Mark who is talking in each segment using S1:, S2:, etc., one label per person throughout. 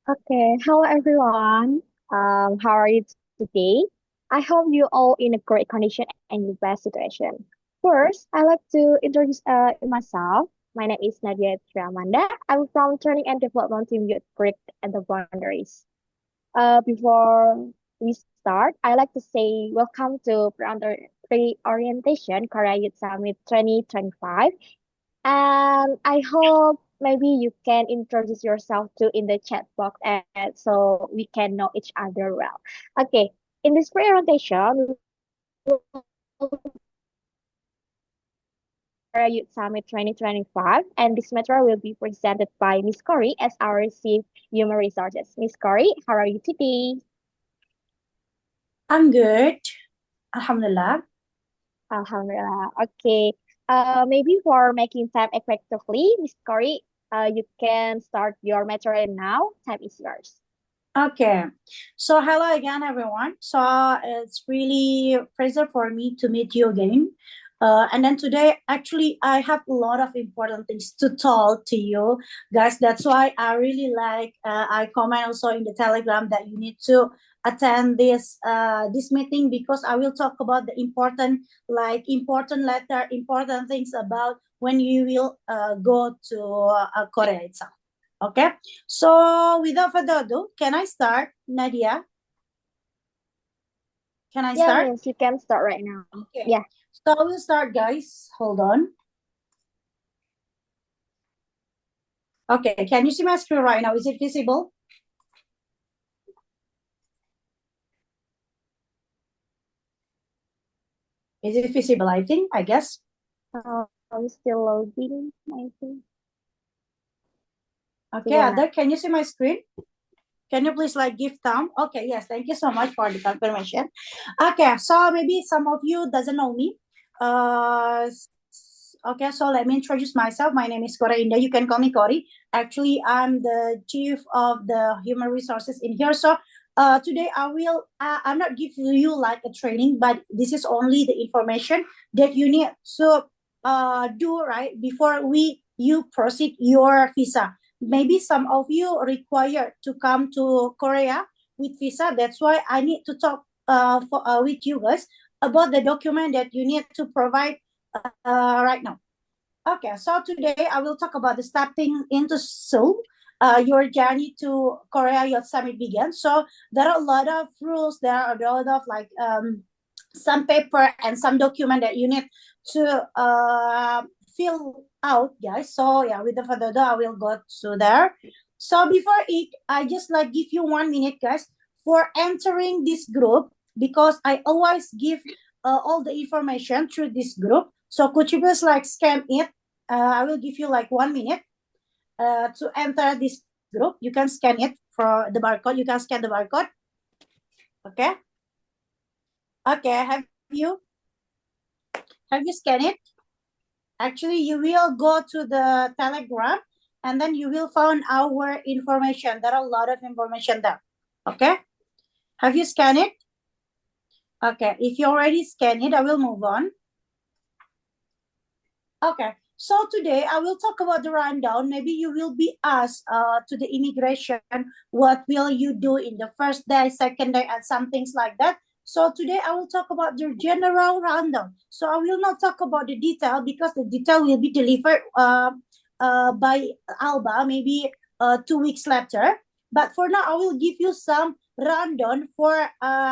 S1: Hello everyone. How are you today? I hope you all in a great condition and in the best situation. First, I like to introduce myself. My name is Nadia Triamanda. I'm from Training and Development Team Youth Project at the Boundaries. Before we start, I like to say welcome to Pre-Orientation Korea Youth Summit 2025. And I hope maybe you can introduce yourself too in the chat box so we can know each other well. Okay, in this presentation, Korea Youth Summit 2025, and this material will be presented by Miss Corey as our Chief Human Resources. Miss Corey, how are you today?
S2: I'm good. Alhamdulillah.
S1: Alhamdulillah. Okay. Maybe for making time effectively, Miss Corey, you can start your material now. Time is yours.
S2: Okay. So hello again, everyone. So it's really a pleasure for me to meet you again. And then today, actually, I have a lot of important things to talk to you guys. That's why I really like. I comment also in the Telegram that you need to attend this meeting because I will talk about the important, like important letter, important things about when you will go to Korea itself. Okay, so without further ado, can I start, Nadia? Can I
S1: Yeah,
S2: start?
S1: Miss, you can start right now.
S2: Okay,
S1: Yeah.
S2: so I will start, guys. Hold on. Okay, can you see my screen right now? Is it visible? Is it visible? I guess.
S1: I'm still loading, I think.
S2: Okay,
S1: Yeah, now.
S2: Other, can you see my screen? Can you please like give thumb? Okay, yes, thank you so much for the confirmation. Okay, so maybe some of you doesn't know me. Okay, so let me introduce myself. My name is Kora Indah. You can call me Kori. Actually, I'm the chief of the human resources in here. So today I'm not giving you like a training, but this is only the information that you need to do right before you proceed your visa. Maybe some of you require to come to Korea with visa. That's why I need to talk with you guys about the document that you need to provide right now. Okay, so today I will talk about the stepping into Seoul. Your journey to Korea Youth Summit began. So there are a lot of rules. There are a lot of like some paper and some document that you need to fill out, guys. So yeah, with the further ado, I will go to there. So before it, I just like give you 1 minute, guys, for entering this group because I always give all the information through this group. So could you please like scan it? I will give you like 1 minute to enter this group. You can scan it for the barcode. You can scan the barcode. Okay. Okay. Have you scanned it? Actually, you will go to the Telegram and then you will find our information. There are a lot of information there. Okay. Have you scanned it? Okay. If you already scanned it, I will move on. Okay. So today I will talk about the rundown. Maybe you will be asked to the immigration, what will you do in the first day, second day, and some things like that. So today I will talk about the general rundown. So I will not talk about the detail because the detail will be delivered by Alba maybe 2 weeks later. But for now, I will give you some rundown for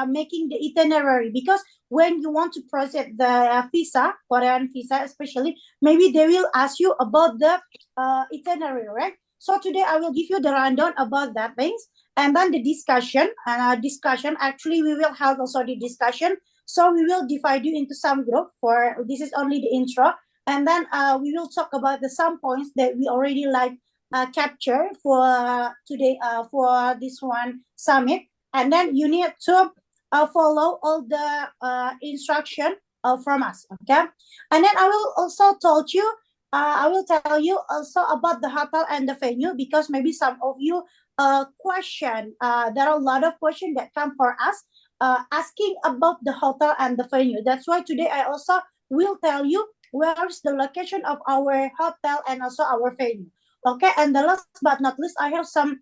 S2: making the itinerary because when you want to process the visa, Korean visa especially, maybe they will ask you about the itinerary, right? So today I will give you the rundown about that things and then the discussion. And discussion, actually, we will have also the discussion. So we will divide you into some group for this is only the intro. And then we will talk about the some points that we already like capture for today for this one summit. And then you need to follow all the instruction from us. Okay, and then I will also told you. I will tell you also about the hotel and the venue because maybe some of you question. There are a lot of questions that come for us asking about the hotel and the venue. That's why today I also will tell you where's the location of our hotel and also our venue. Okay, and the last but not least, I have some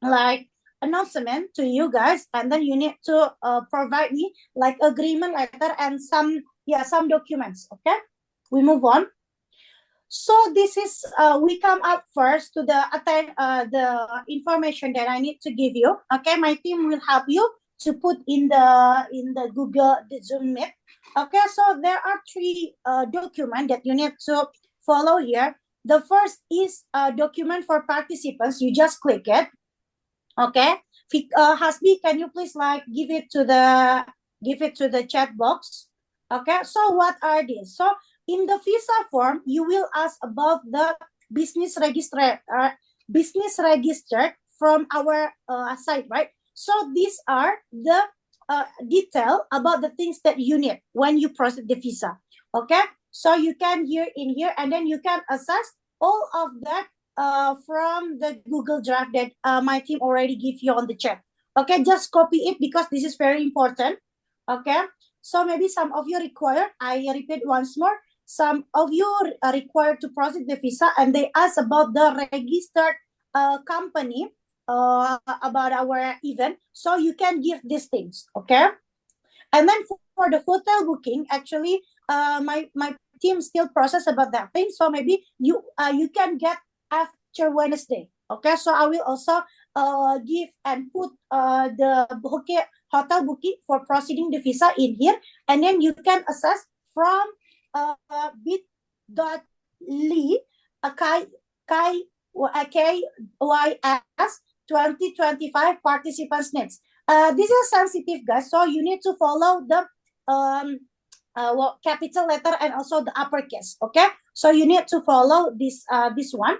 S2: like announcement to you guys, and then you need to provide me like agreement letter and some documents. Okay, we move on. So this is we come up first to the information that I need to give you. Okay, my team will help you to put in the Google the Zoom Meet. Okay, so there are three documents that you need to follow here. The first is a document for participants. You just click it. Okay, Hasbi, can you please like give it to the chat box? Okay, so what are these? So in the visa form, you will ask about the business registered from our site, right? So these are the detail about the things that you need when you process the visa. Okay, so you can here in here, and then you can access all of that from the Google Drive that my team already give you on the chat. Okay, just copy it because this is very important. Okay, so maybe some of you require, I repeat once more, some of you are required to process the visa and they ask about the registered company about our event. So you can give these things, okay? And then for the hotel booking, actually, my team still process about that thing. So maybe you can get after Wednesday. Okay, so I will also give and put the hotel booking for proceeding the visa in here, and then you can access from bit.ly KYS 2025 participants needs. This is sensitive, guys, so you need to follow the capital letter and also the uppercase. Okay, so you need to follow this one.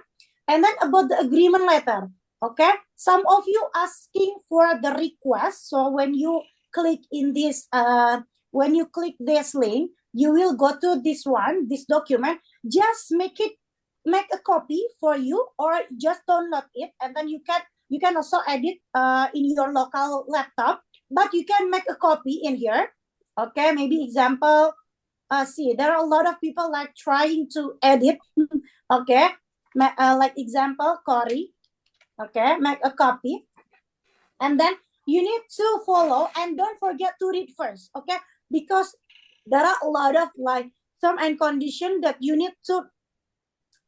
S2: And then about the agreement letter. Okay, some of you asking for the request. So when you click in this link, you will go to this document. Just make a copy for you, or just download it, and then you can also edit in your local laptop, but you can make a copy in here. Okay, maybe example, see, there are a lot of people like trying to edit. Okay, like example, Cory. Okay, make a copy, and then you need to follow, and don't forget to read first. Okay, because there are a lot of like term and condition that you need to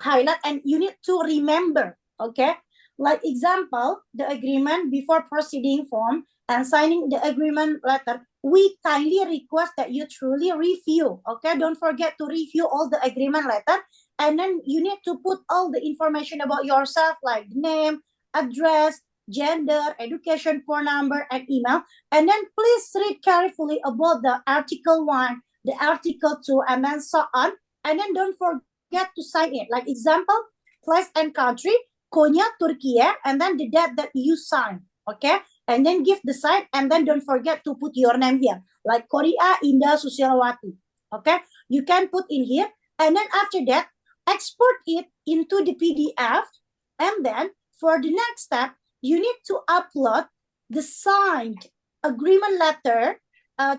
S2: highlight and you need to remember. Okay, like example, the agreement before proceeding form and signing the agreement letter, we kindly request that you truly review. Okay, don't forget to review all the agreement letter, and then you need to put all the information about yourself, like name, address, gender, education, phone number, and email. And then please read carefully about the article 1, the article 2, and then so on. And then don't forget to sign it. Like example, place and country, Konya, Turkey, and then the date that you sign. Okay, and then give the sign, and then don't forget to put your name here, like Korea Indah Susilawati. Okay, you can put in here, and then after that, export it into the PDF, and then for the next step, you need to upload the signed agreement letter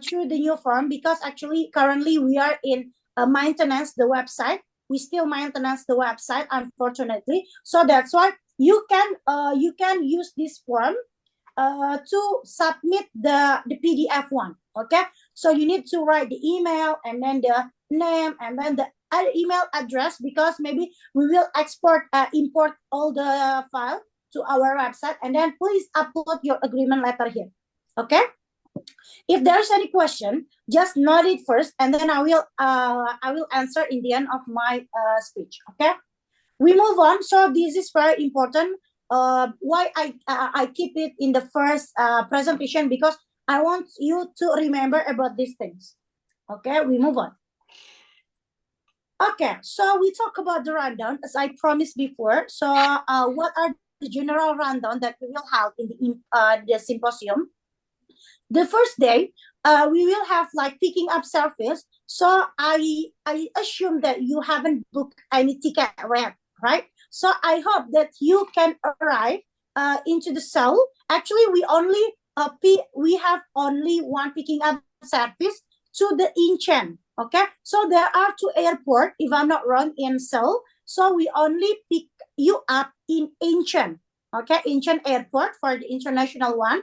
S2: through the new form, because actually currently we are in maintenance the website. We still maintenance the website, unfortunately. So that's why you can use this form to submit the PDF one. Okay, so you need to write the email and then the name and then the email address, because maybe we will import all the file to our website, and then please upload your agreement letter here. Okay, if there's any question, just note it first, and then I will answer in the end of my speech. Okay, we move on. So this is very important. Why I keep it in the first presentation, because I want you to remember about these things. Okay, we move on. Okay, so we talk about the rundown as I promised before. So what are the general rundown that we will have in the symposium? The first day, we will have like picking up service. So I assume that you haven't booked any ticket yet, right? So I hope that you can arrive into the Seoul. Actually, we have only one picking up service to the Incheon. Okay, so there are 2 airports, if I'm not wrong, in Seoul. So we only pick you up in Incheon. Okay, Incheon Airport for the international one.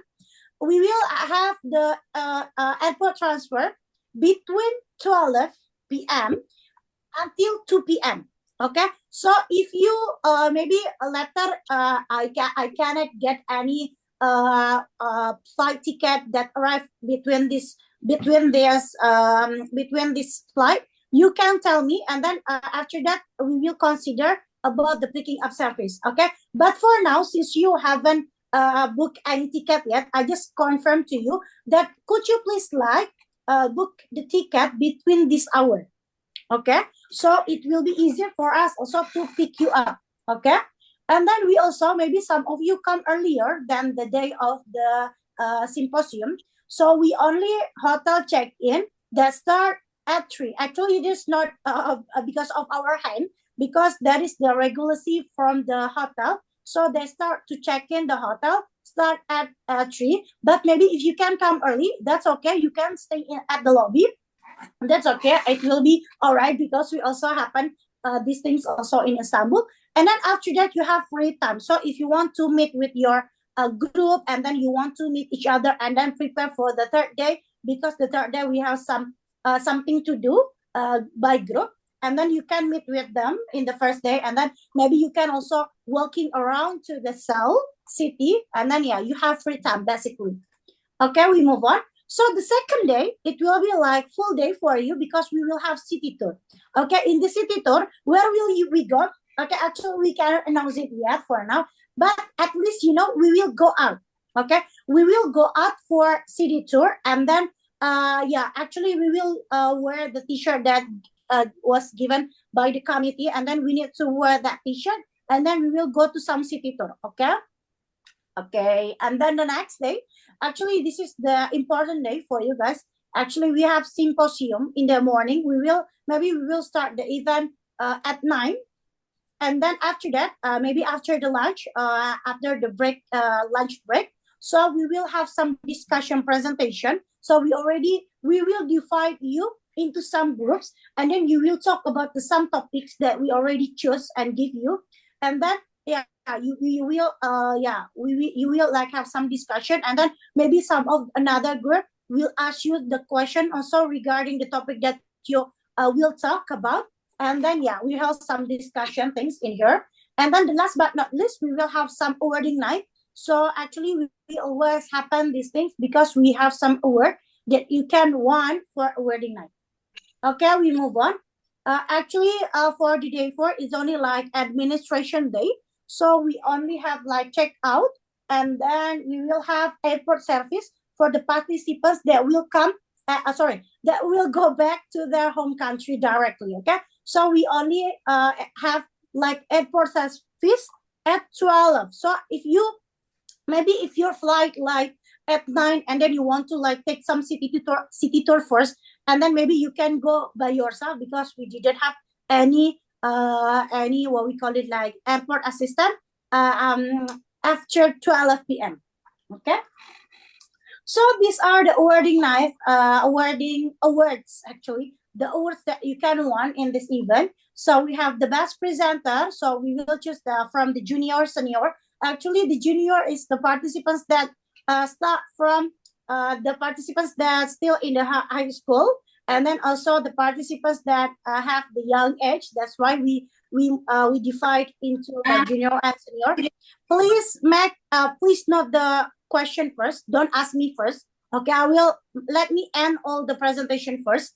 S2: We will have the airport transfer between 12 p.m. until 2 p.m. Okay, so if you maybe later I cannot get any flight ticket that arrive between this flight, you can tell me, and then after that we will consider about the picking up service. Okay, but for now, since you haven't book any ticket yet, I just confirm to you that could you please book the ticket between this hour. Okay, so it will be easier for us also to pick you up. Okay, and then we also, maybe some of you come earlier than the day of the symposium, so we only hotel check-in that start at 3. Actually, it is not because of our hand, because that is the regulacy from the hotel, so they start to check in the hotel start at 3. But maybe if you can come early, that's okay, you can stay at the lobby. That's okay, it will be all right, because we also happen these things also in Istanbul. And then after that you have free time, so if you want to meet with your group, and then you want to meet each other and then prepare for the third day, because the third day we have something to do by group, and then you can meet with them in the first day, and then maybe you can also walking around to the Seoul city, and then yeah, you have free time basically. Okay, we move on. So the second day, it will be like full day for you, because we will have city tour. Okay, in the city tour, where will we go? Okay, actually we cannot announce it yet for now, but at least we will go out. Okay, we will go out for city tour, and then yeah, actually we will wear the t-shirt that was given by the committee, and then we need to wear that t-shirt, and then we will go to some city tour. Okay. Okay, and then the next day, actually, this is the important day for you guys. Actually, we have symposium in the morning. We will start the event at 9, and then after that, maybe after the lunch, after the break, lunch break. So we will have some discussion presentation. So we will divide you into some groups, and then you will talk about some topics that we already chose and give you, and then yeah, you will you will like have some discussion, and then maybe some of another group will ask you the question also regarding the topic that you will talk about, and then yeah, we have some discussion things in here, and then the last but not least, we will have some awarding night. So actually we always happen these things because we have some award that you can win for awarding night. Okay, we move on. Actually, for the day 4 is only like administration day. So we only have like check out, and then we will have airport service for the participants that will come, that will go back to their home country directly. Okay, so we only have like airport service at 12. So if your flight like at 9, and then you want to like take some city tour first, and then maybe you can go by yourself, because we didn't have any what we call it like airport assistant after 12 p.m. Okay, so these are the awarding night awarding awards, actually the awards that you can win in this event. So we have the best presenter, so we will choose from the junior senior. Actually the junior is the participants that start from the participants that still in the high school, and then also the participants that have the young age. That's why we divide into junior and senior. Please note the question first. Don't ask me first. Okay, let me end all the presentation first.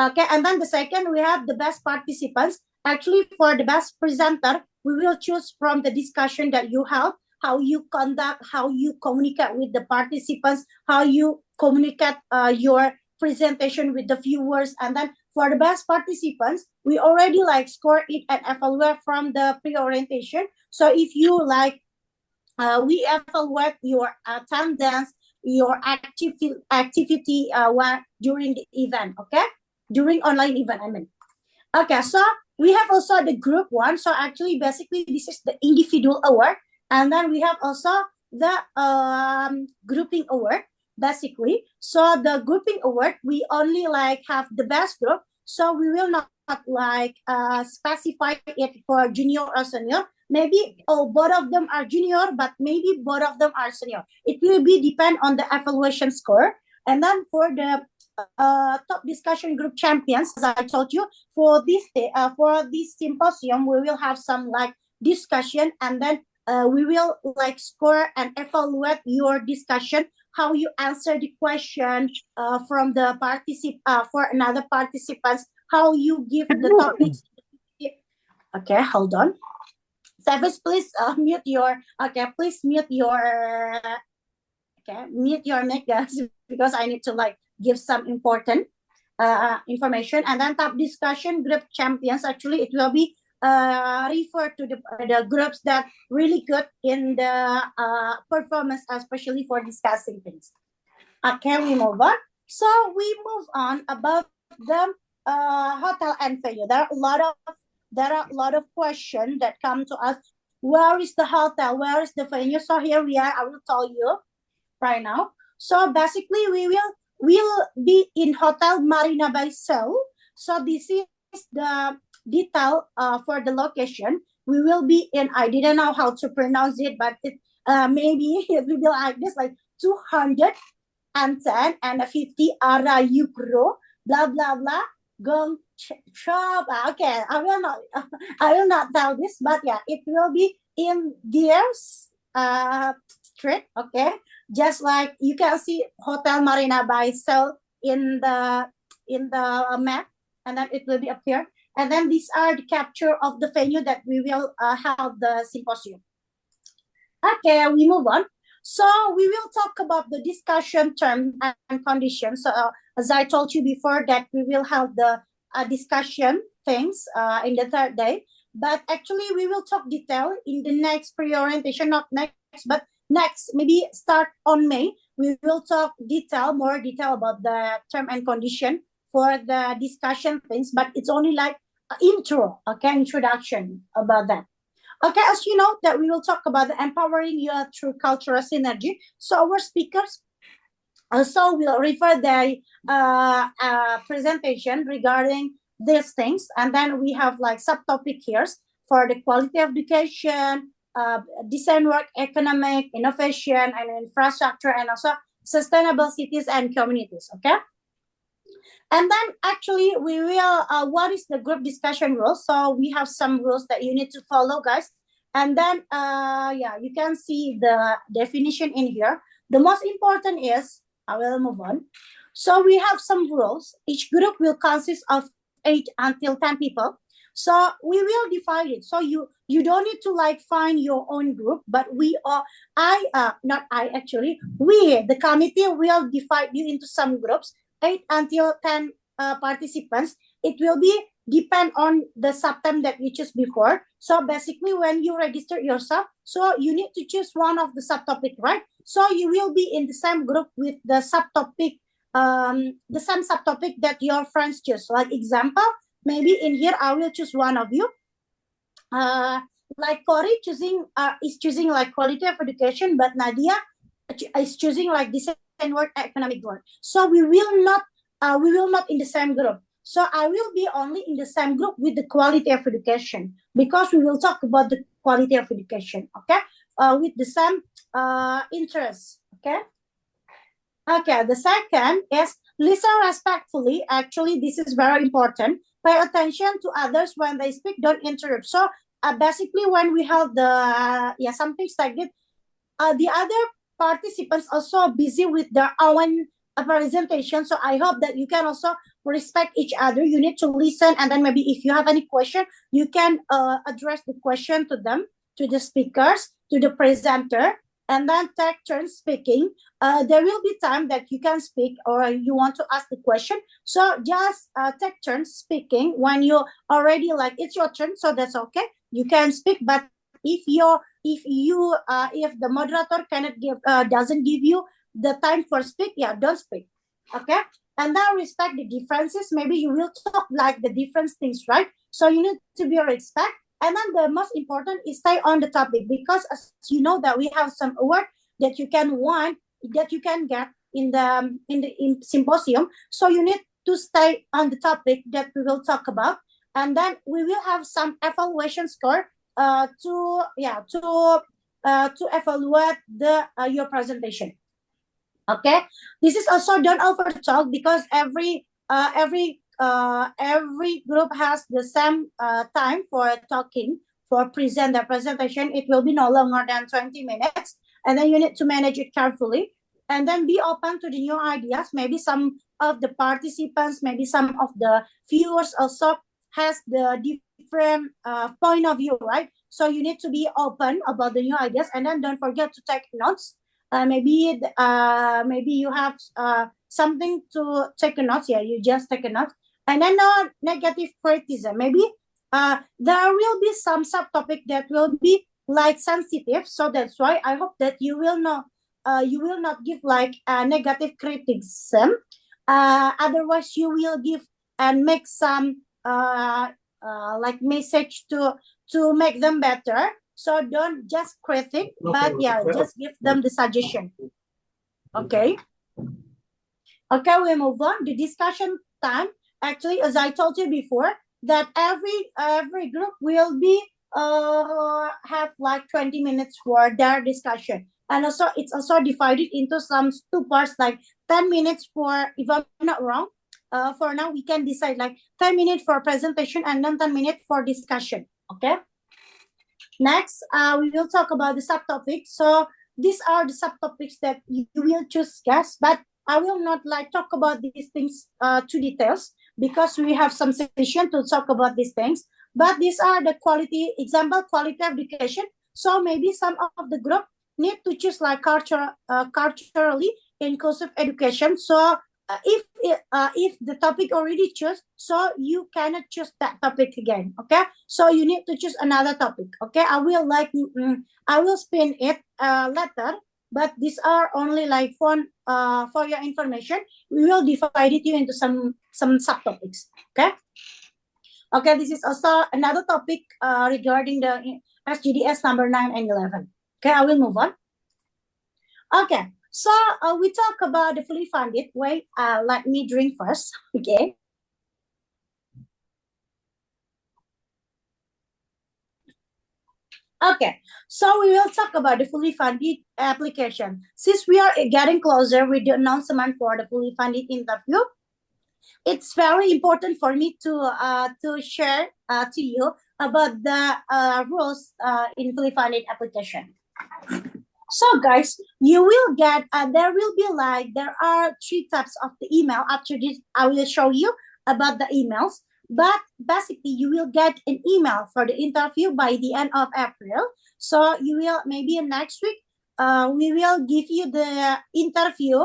S2: Okay, and then the second, we have the best participants. Actually, for the best presenter, we will choose from the discussion that you have, how you conduct, how you communicate with the participants, how you communicate your presentation with the viewers. And then for the best participants, we already like score it and evaluate from the pre-orientation. So if you like, we evaluate your attendance, your activity during the event, okay? During online event, I mean. Okay, so we have also the group one. So actually, basically, this is the individual award. And then we have also the grouping award, basically. So the grouping award, we only like have the best group. So we will not like specify it for junior or senior, Maybe both of them are junior, but maybe both of them are senior. It will be depend on the evaluation score. And then for the top discussion group champions, as I told you, for this symposium, we will have some like discussion, and then we will like score and evaluate your discussion, how you answer the question from the for another participants, how you give the topics. Okay, hold on. Service, please mute your. Okay, please mute your. Okay, mute your mic, guys, because I need to like give some important information. And then top discussion group champions. Actually, it will be refer to the groups that really good in the performance, especially for discussing things. Okay, we move on. So we move on about the hotel and venue. There are a lot of questions that come to us. Where is the hotel? Where is the venue? So here we are. I will tell you right now. So basically, we will be in Hotel Marina Bay Seoul. So this is the detail for the location. We will be in, I didn't know how to pronounce it, but maybe it will be like this, like 210 and 50 ara euro, blah blah blah. Gong shop. Okay, I will not tell this, but yeah, it will be in Gears Street. Okay, just like you can see Hotel Marina Bay Seoul in the map, and then it will be up here. And then these are the capture of the venue that we will have the symposium. Okay, we move on. So we will talk about the discussion term and conditions. So as I told you before, that we will have the discussion things in the third day. But actually, we will talk detail in the next pre-orientation, not next, but next, maybe start on May. We will talk more detail about the term and condition for the discussion things, but it's only like intro, okay, introduction about that. Okay, as you know, that we will talk about the empowering youth through cultural synergy. So our speakers also will refer their presentation regarding these things. And then we have like subtopic here for the quality of education, design work, economic, innovation, and infrastructure, and also sustainable cities and communities, okay? And then actually we will, what is the group discussion rules? So we have some rules that you need to follow, guys. And then, yeah, you can see the definition in here. The most important is, I will move on. So we have some rules. Each group will consist of 8 until 10 people. So we will divide it. So you don't need to like find your own group, but we the committee will divide you into some groups, 8 until 10 participants. It will be depend on the subterm that you choose before. So basically, when you register yourself, so you need to choose one of the subtopic, right? So you will be in the same group with the subtopic, the same subtopic that your friends choose. Like example, maybe in here I will choose one of you. Like Corey is choosing like quality of education, but Nadia is choosing like design work, economic work. So we will not in the same group. So I will be only in the same group with the quality of education, because we will talk about the quality of education, okay? With the same interests, okay? Okay, the second is listen respectfully. Actually, this is very important. Pay attention to others when they speak, don't interrupt. So basically when we have the, some things like this, the other participants also busy with their own presentation. So I hope that you can also respect each other. You need to listen, and then maybe if you have any question, you can address the question to them, to the speakers, to the presenter, and then take turns speaking. There will be time that you can speak or you want to ask the question. So just take turns speaking when you already like it's your turn. So that's okay. You can speak, but if the moderator doesn't give you the time for speak, don't speak, okay? And then respect the differences. Maybe you will talk like the different things, right? So you need to be respect. And then the most important is stay on the topic, because as you know that we have some award that you can get in the symposium. So you need to stay on the topic that we will talk about. And then we will have some evaluation score to evaluate the your presentation. Okay, this is also don't over talk, because every group has the same time for talking. For present the presentation, it will be no longer than 20 minutes, and then you need to manage it carefully, and then be open to the new ideas. Maybe some of the participants, maybe some of the viewers also has the different point of view, right? So you need to be open about the new ideas, and then don't forget to take notes. Maybe you have something to take a note. Yeah, you just take a note, and then no negative criticism. Maybe there will be some subtopic that will be like sensitive, so that's why I hope that you will not give like negative criticism. Otherwise you will give and make some like message to make them better. So don't just critic, but yeah, just give them the suggestion. Okay. Okay, we move on. The discussion time. Actually, as I told you before, that every group will be have like 20 minutes for their discussion. And also it's also divided into some two parts, like 10 minutes for, if I'm not wrong, for now we can decide like 10 minutes for presentation and then 10 minutes for discussion. Okay. Next, we will talk about the subtopics. So these are the subtopics that you will choose, guys, but I will not like talk about these things to details, because we have some session to talk about these things. But these are the quality example, quality education. So maybe some of the group need to choose like culturally inclusive education. So if the topic already choose, so you cannot choose that topic again. Okay, so you need to choose another topic. Okay, I will like I will spin it later, but these are only like for your information. We will divide it you into some subtopics. Okay. Okay, this is also another topic regarding the SGDS number 9 and 11. Okay, I will move on. Okay, so we talk about the fully funded. Wait, let me drink first. Okay. Okay, so we will talk about the fully funded application. Since we are getting closer with the announcement for the fully funded interview, it's very important for me to share to you about the rules in fully funded application. So guys, you will get there will be like there are 3 types of the email. After this, I will show you about the emails. But basically, you will get an email for the interview by the end of April. So you will maybe next week, we will give you the interview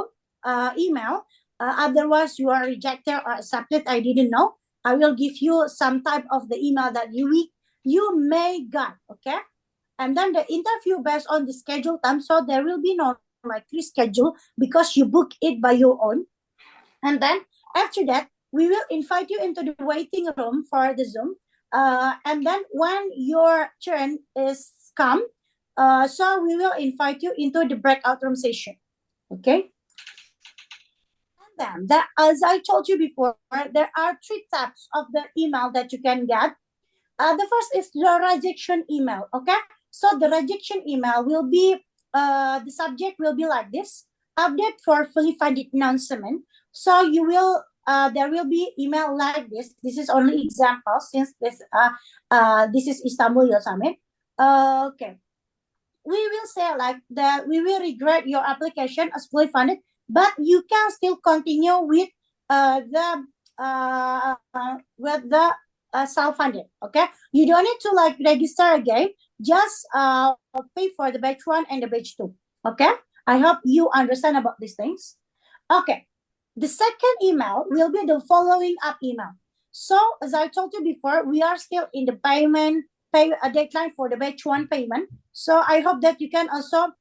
S2: email. Otherwise, you are rejected or accepted. I didn't know. I will give you some type of the email that you may get. Okay. And then the interview based on the schedule time. So there will be no like reschedule, because you book it by your own. And then after that, we will invite you into the waiting room for the Zoom. And then when your turn is come, so we will invite you into the breakout room session. Okay. And then, as I told you before, there are 3 types of the email that you can get. The first is the rejection email. Okay. So the rejection email will be, the subject will be like this: update for fully funded announcement. So you will, there will be email like this. This is only example, since this is Istanbul Youth Summit. Okay. We will say like that we will regret your application as fully funded, but you can still continue with the self-funded. Okay, you don't need to like register again. Just pay for the batch 1 and the batch 2. Okay, I hope you understand about these things. Okay, the second email will be the following up email. So as I told you before, we are still in the pay deadline for the batch 1 payment. So I hope that you can also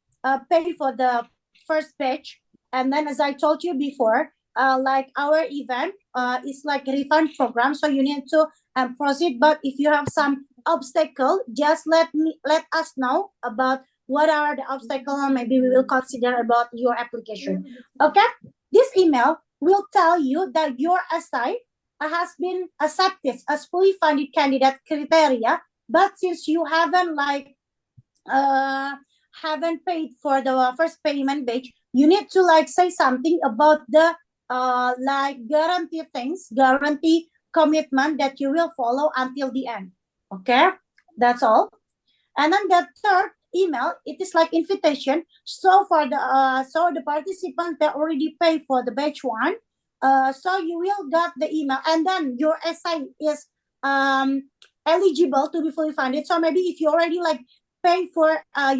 S2: pay for the first batch. And then as I told you before, like our event is like a refund program, so you need to proceed. But if you have some obstacle, just let us know about what are the obstacles, and maybe we will consider about your application. Okay, this email will tell you that your SI has been accepted as fully funded candidate criteria But since you haven't like haven't paid for the first payment batch, you need to like say something about the like guarantee commitment that you will follow until the end. Okay, that's all. And then the third email, it is like invitation. So for the participants that already paid for the batch one, so you will get the email, and then your SI is eligible to be fully funded. So maybe if you already like you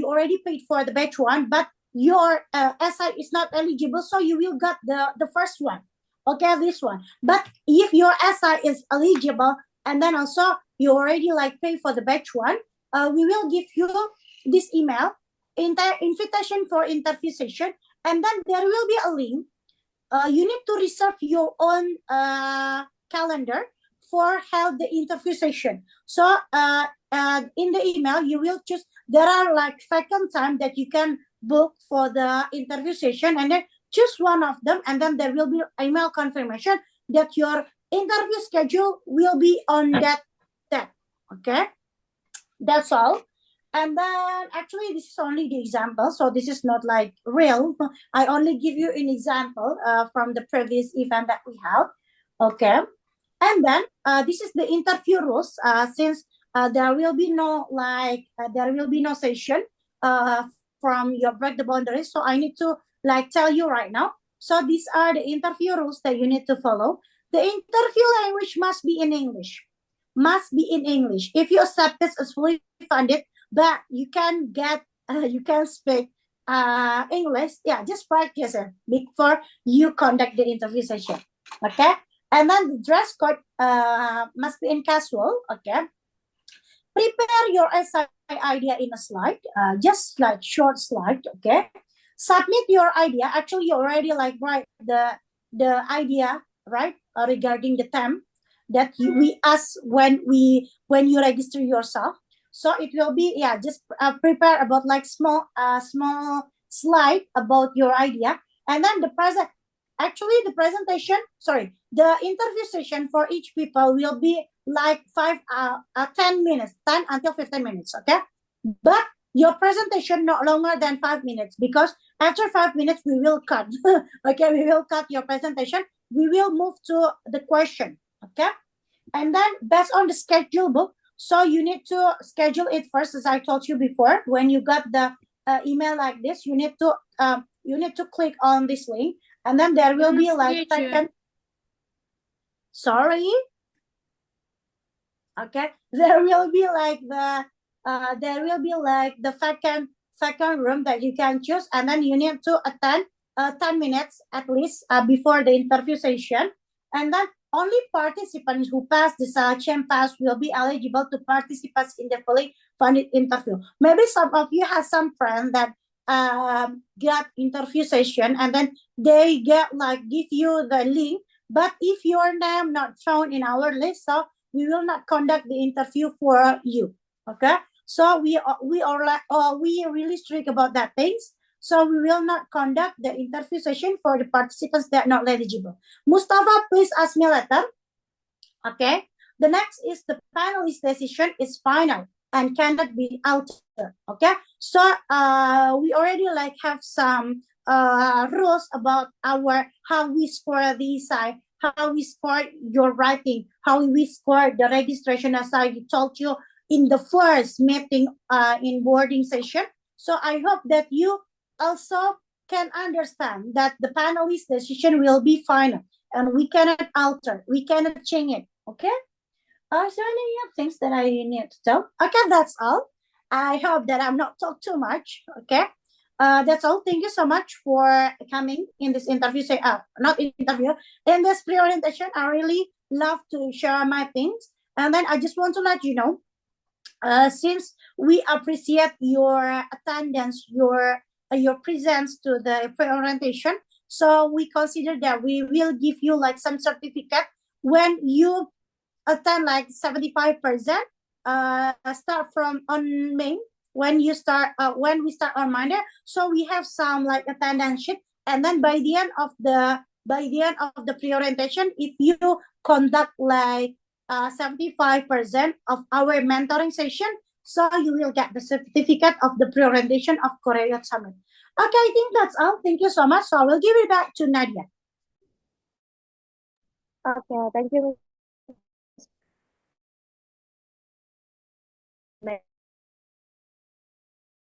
S2: already paid for the batch one, but your SI is not eligible, so you will get the first one. Okay, this one. But if your SI is eligible, and then also you already like pay for the batch one, we will give you this email, invitation for interview session, and then there will be a link. You need to reserve your own calendar for held the interview session. So in the email, you will choose, there are like vacant time that you can book for the interview session, and then choose one of them, and then there will be email confirmation that your interview schedule will be on that. Okay, that's all. And then actually this is only the example, so this is not like real. I only give you an example from the previous event that we have. Okay, and then this is the interview rules. Since there will be no session from your break the boundaries, so I need to like tell you right now. So these are the interview rules that you need to follow. The interview language must be in English. If you accept this as fully funded, but you can speak English, yeah, just practice it before you conduct the interview session. Okay, and then the dress code must be in casual. Okay, prepare your SI idea in a slide, just like short slide. Okay, submit your idea. Actually, you already like write the idea, right, regarding the theme that we ask when you register yourself. So it will be, yeah, just prepare about like small slide about your idea, and then the interview session for each people will be like 10 minutes, 10 until 15 minutes. Okay, but your presentation not longer than 5 minutes, because after 5 minutes we will cut. Okay, we will cut your presentation. We will move to the question. Okay, and then based on the schedule book, so you need to schedule it first, as I told you before. When you got the email like this, you need to click on this link, and then there will be like second. Sorry. Okay, there will be like the second room that you can choose, and then you need to attend 10 minutes at least before the interview session, and then only participants who pass the selection pass will be eligible to participate in the fully funded interview. Maybe some of you have some friends that get interview session, and then they give you the link, but if your name not found in our list, so we will not conduct the interview for you. Okay, so we really strict about that things. So we will not conduct the interview session for the participants that are not eligible. Mustafa, please ask me later. Okay, the next is the panelist decision is final and cannot be altered. Okay, so we already like have some rules about how we score the essay, how we score your writing, how we score the registration, as I told you in the first meeting in boarding session. So I hope that you also can understand that the panelist decision will be final, and we cannot alter, we cannot change it. Okay, is there any things that I need to tell? Okay, that's all. I hope that I'm not talk too much. Okay, that's all. Thank you so much for coming in this interview. Not interview, in this pre-orientation. I really love to share my things, and then I just want to let you know, since we appreciate your attendance, your presence to the pre-orientation, so we consider that we will give you like some certificate when you attend like 75%. Start from on May, when we start on Monday, so we have some like attendance sheet, and then by the end of the pre-orientation, if you conduct like 75% of our mentoring session. So you will get the certificate of the pre-orientation of Korea Summit. Okay, I think that's all. Thank you so much. So I will give it back to Nadia.
S1: Okay, thank you, Miss.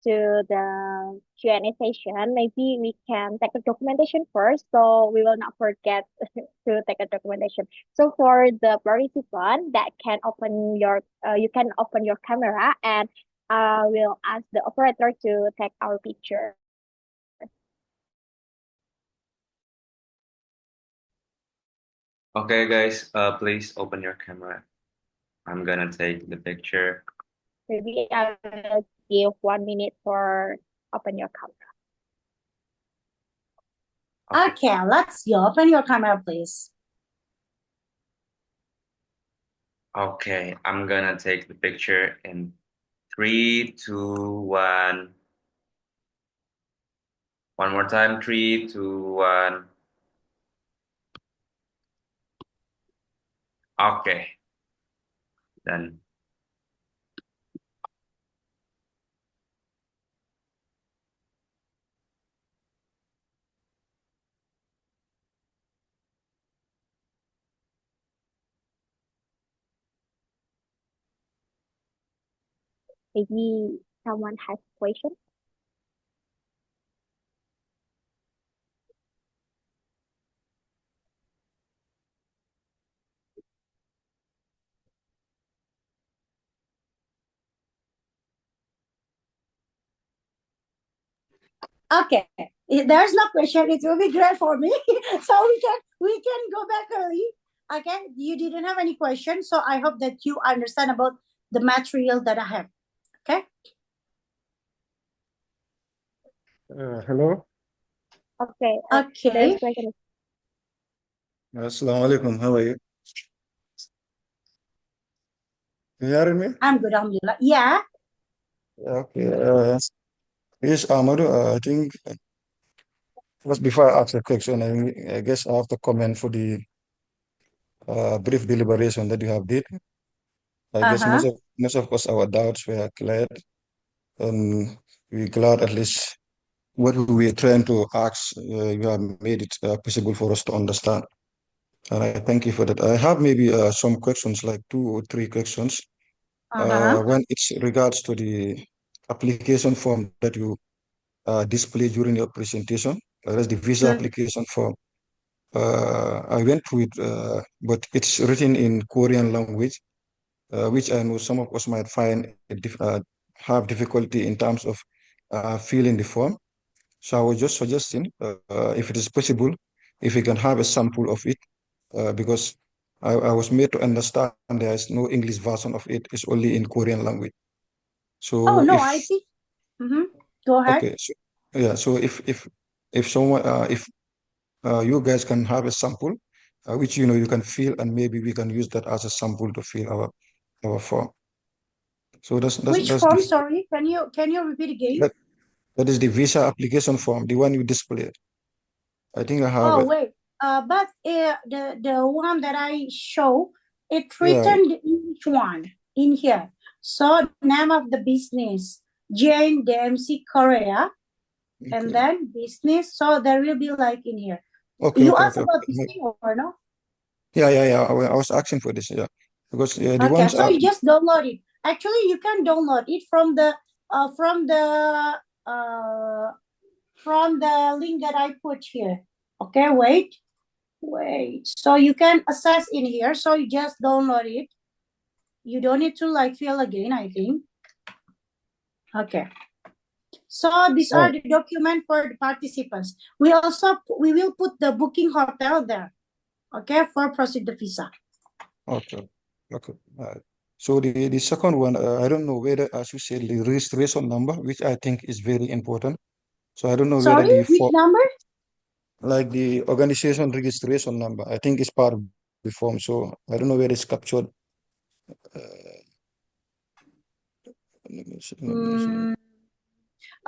S1: To the Q&A session, maybe we can take the documentation first, so we will not forget to take a documentation. So for the participant that can open your, you can open your camera, and we'll ask the operator to take our picture.
S3: Okay, guys, please open your camera. I'm gonna take the picture.
S1: Maybe I will give 1 minute for open your camera.
S2: Okay, let's go. Open your camera, please.
S3: Okay, I'm gonna take the picture in 3, 2, 1. One more time, 3, 2, 1. Okay, done.
S1: Maybe someone has question.
S2: Okay, if there's no question, it will be great for me. So we can go back early. Okay, you didn't have any questions, so I hope that you understand about the material that I have. Okay.
S4: Hello.
S1: Okay.
S2: Okay.
S1: There's question.
S4: Assalamu alaikum. How are you? Can you hear me?
S2: I'm good, alhamdulillah. Yeah.
S4: Okay. Yes, Amadu, I think first before I ask a question, I guess I have to comment for the brief deliberation that you have did. I guess most of us, our doubts were cleared, and we're glad at least what we are trying to ask, you have made it possible for us to understand. And I thank you for that. I have maybe some questions, like 2 or 3 questions. When it's regards to the application form that you display during your presentation, that's the visa application form. I went through it, but it's written in Korean language, which I know some of us might find have difficulty in terms of filling the form. So I was just suggesting, if it is possible, if we can have a sample of it, because I was made to understand there is no English version of it, it's only in Korean language. So
S2: Oh no,
S4: if
S2: I think. Go ahead.
S4: okay, so, yeah. So if someone if you guys can have a sample, which you can fill, and maybe we can use that as a sample to fill our form. So
S2: Which
S4: that's
S2: form?
S4: the
S2: Sorry, can you repeat again?
S4: that is the visa application form, the one you displayed. I think I have
S2: Oh
S4: it.
S2: wait, but the one that I show, it's
S4: Yeah.
S2: written the English one in here. So name of the business, Jane DMC Korea, and
S4: Okay.
S2: then business. So there will be like in here.
S4: Okay.
S2: You
S4: Okay.
S2: asked
S4: Okay.
S2: about this thing or no?
S4: Yeah. I was asking for this. Yeah, because the
S2: Okay,
S4: ones
S2: so
S4: are
S2: you just download it. Actually, you can download it from the link that I put here. Okay, wait. So you can access in here. So you just download it. You don't need to like fill again, I think. Okay. So these are the document for the participants. We will put the booking hotel there. Okay, for proceed the visa.
S4: okay. Okay. So the second one, I don't know whether, as you said, the registration number, which I think is very important. So I don't know whether
S2: Sorry, which number?
S4: like the organization registration number, I think is part of the form. So I don't know where it's captured. Let me see.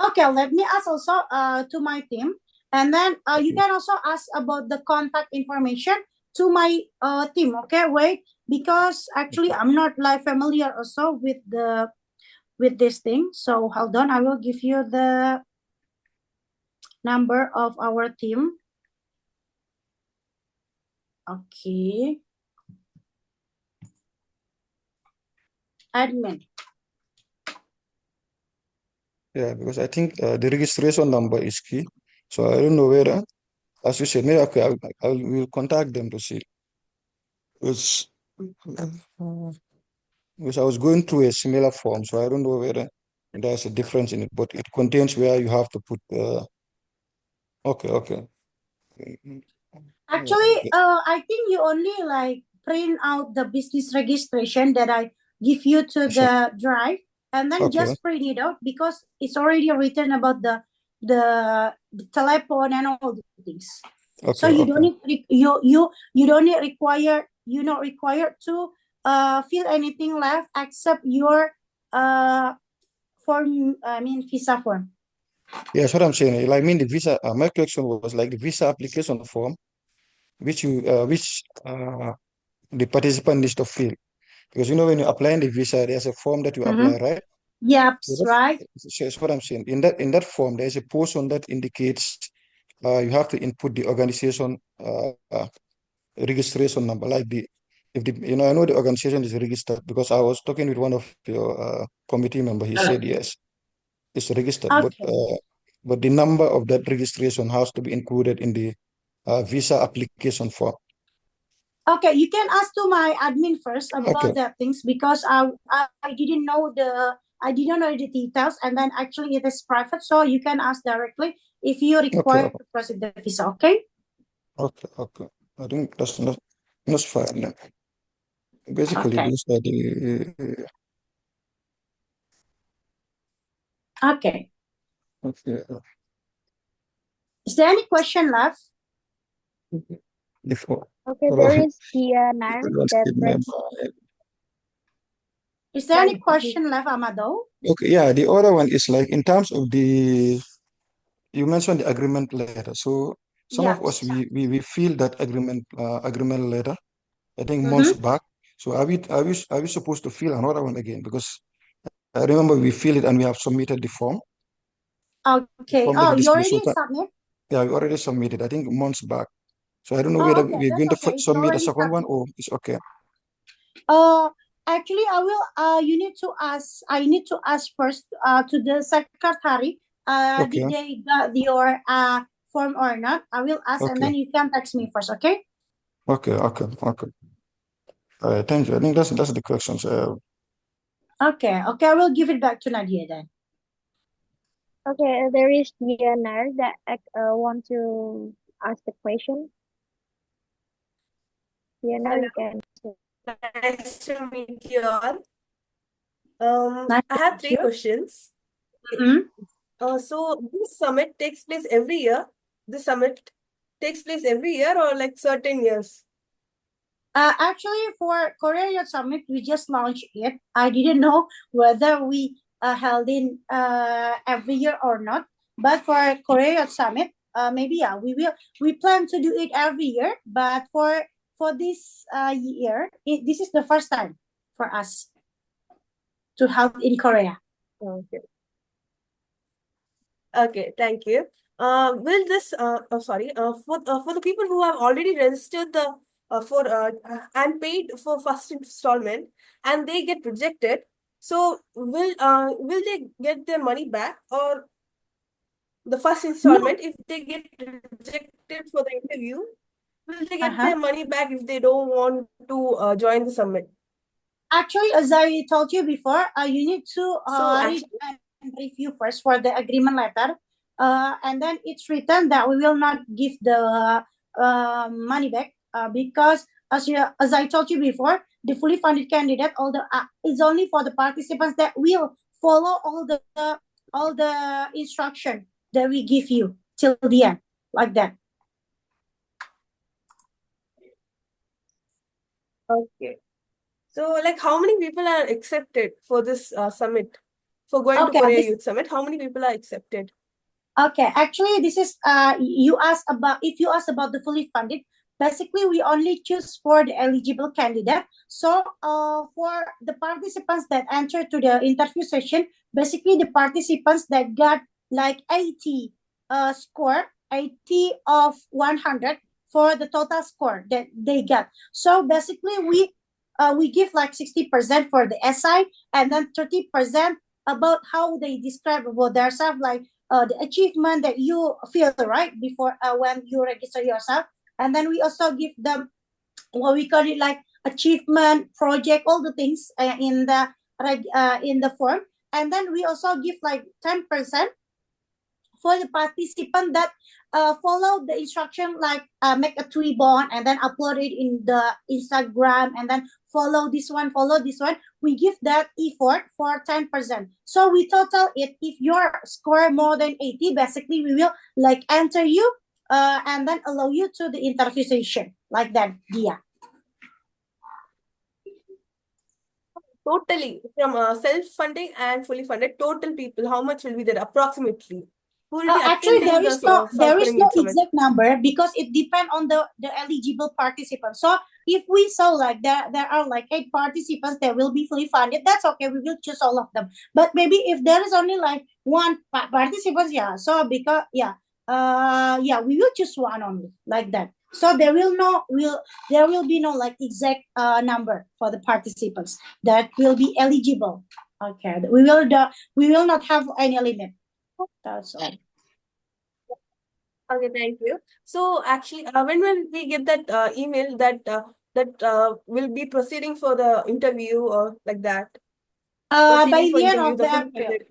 S2: Okay, let me ask also to my team, and then you can also ask about the contact information to my team. Okay, wait. because actually I'm not like familiar also with this thing. So hold on, I will give you the number of our team. Okay. Admin.
S4: Yeah, because I think the registration number is key. So I don't know whether, as you said, maybe okay, I will contact them to see. Because, because I was going through a similar form, so I don't know whether there's a difference in it, but it contains where you have to put. Okay.
S2: Actually,
S4: Yes.
S2: I think you only like print out the business registration that I give you to
S4: So,
S2: the drive, and then
S4: okay.
S2: just print it out because it's already written about the telephone and all the things. So
S4: Okay.
S2: you don't need you don't need require you're not required to fill anything left except your form. I mean visa form.
S4: Yes, what I'm saying. Like, I mean, the visa. My question was like the visa application form, which the participant needs to fill. Because when you apply in the visa, there's a form that you apply, right?
S2: Yep,
S4: So
S2: right.
S4: that's what I'm saying. In that form, there's a portion that indicates you have to input the organization registration number, like the if the I know the organization is registered because I was talking with one of your committee member. He said yes, it's registered,
S2: Okay.
S4: but the number of that registration has to be included in the visa application form.
S2: Okay, you can ask to my admin first
S4: Okay.
S2: about that things because I didn't know the details, and then actually it is private, so you can ask directly if you require to proceed the visa. Okay.
S4: Okay. I think that's fine. Then. Basically,
S2: Okay.
S4: these are the
S2: Okay.
S4: okay.
S2: Is there any question left?
S4: Before.
S1: Okay, there is Diana
S4: Everyone's
S1: that
S4: kidding me
S1: raised
S4: about.
S2: Is there any
S1: like
S2: question left, Amado?
S4: Okay, yeah, the other one is like in terms of you mentioned the agreement letter. So some of
S2: Yep.
S4: us we feel that agreement letter, I think months
S2: Mm-hmm.
S4: back. So are we supposed to fill another one again? Because I remember we filled it and we have submitted the form. The
S2: Okay.
S4: form that
S2: Oh,
S4: we
S2: you
S4: disclosed.
S2: already submit?
S4: Yeah, we already submitted, I think months back. So I don't know
S2: Oh,
S4: whether
S2: okay.
S4: we're
S2: That's
S4: going to
S2: okay. It's
S4: submit a
S2: already
S4: second one
S2: submitted.
S4: or it's okay.
S2: Actually, I will. You need to ask. I need to ask first. To the secretary.
S4: Okay.
S2: Did they got your form or not? I will ask, and
S4: Okay.
S2: then you can text me first. Okay.
S4: Okay. Thank you. I think that's the questions.
S2: Okay. Okay. I will give it back to Nadia then.
S1: Okay, there is Diana that want to ask the question. Diana, you can.
S5: Nice to meet you all.
S2: Nice
S5: I
S2: to
S5: have
S2: meet
S5: 3
S2: you.
S5: questions.
S2: Mm-hmm.
S5: So this summit takes place every year. The summit takes place every year or like certain years?
S2: Actually, for Korea Youth Summit, we just launched it. I didn't know whether we held in every year or not. But for Korea Youth Summit, maybe yeah, we will. We plan to do it every year. But for this year, this is the first time for us to hold in Korea.
S1: Okay.
S5: Okay, thank you. Will this for the people who have already registered the for and paid for first installment and they get rejected, so will they get their money back or the first installment if they get rejected for the interview, will they get their money back if they don't want to join the summit?
S2: Actually, as I told you before, you need to
S5: So
S2: read and review first for the agreement letter. And then it's written that we will not give the money back because as I told you before, the fully funded candidate is only for the participants that will follow all the instruction that we give you till the end, like that.
S5: Okay. So, like, how many people are accepted for this summit? For going to
S2: Okay,
S5: Korea Youth Summit, how many people are accepted?
S2: Okay, actually, this is if you ask about the fully funded, basically we only choose for the eligible candidate. So for the participants that enter to the interview session, basically the participants that got like 80 score, 80 of 100 for the total score that they got. So basically we give like 60% for the SI, and then 30% about how they describe about themselves, like the achievement that you feel right before when you register yourself. And then we also give them what we call it like achievement project, all the things in the form. And then we also give like 10% for the participant that follow the instruction, like make a tree bond and then upload it in the Instagram, and then follow this one, we give that effort for 10%. So we total it. If your score more than 80, basically we will like enter you and then allow you to the interview session, like that. Yeah.
S5: Totally, from self-funding and fully funded, total people, how much will be there approximately? Who will be
S2: Actually,
S5: attending the
S2: there is
S5: South
S2: no
S5: Korean Summit?
S2: exact number because it depends on the eligible participants. So if we saw like there are like 8 participants that will be fully funded, that's okay. We will choose all of them. But maybe if there is only like one participant, yeah. So because yeah, we will choose one only, like that. So there will be no like exact number for the participants that will be eligible. Okay, we will not have any limit. That's all.
S5: Okay, thank you. So actually, when will we get that email that will be proceeding for the interview or like that?
S2: By
S5: Proceeding for
S2: the end
S5: interview,
S2: of
S5: the
S2: the
S5: full
S2: April,
S5: funded.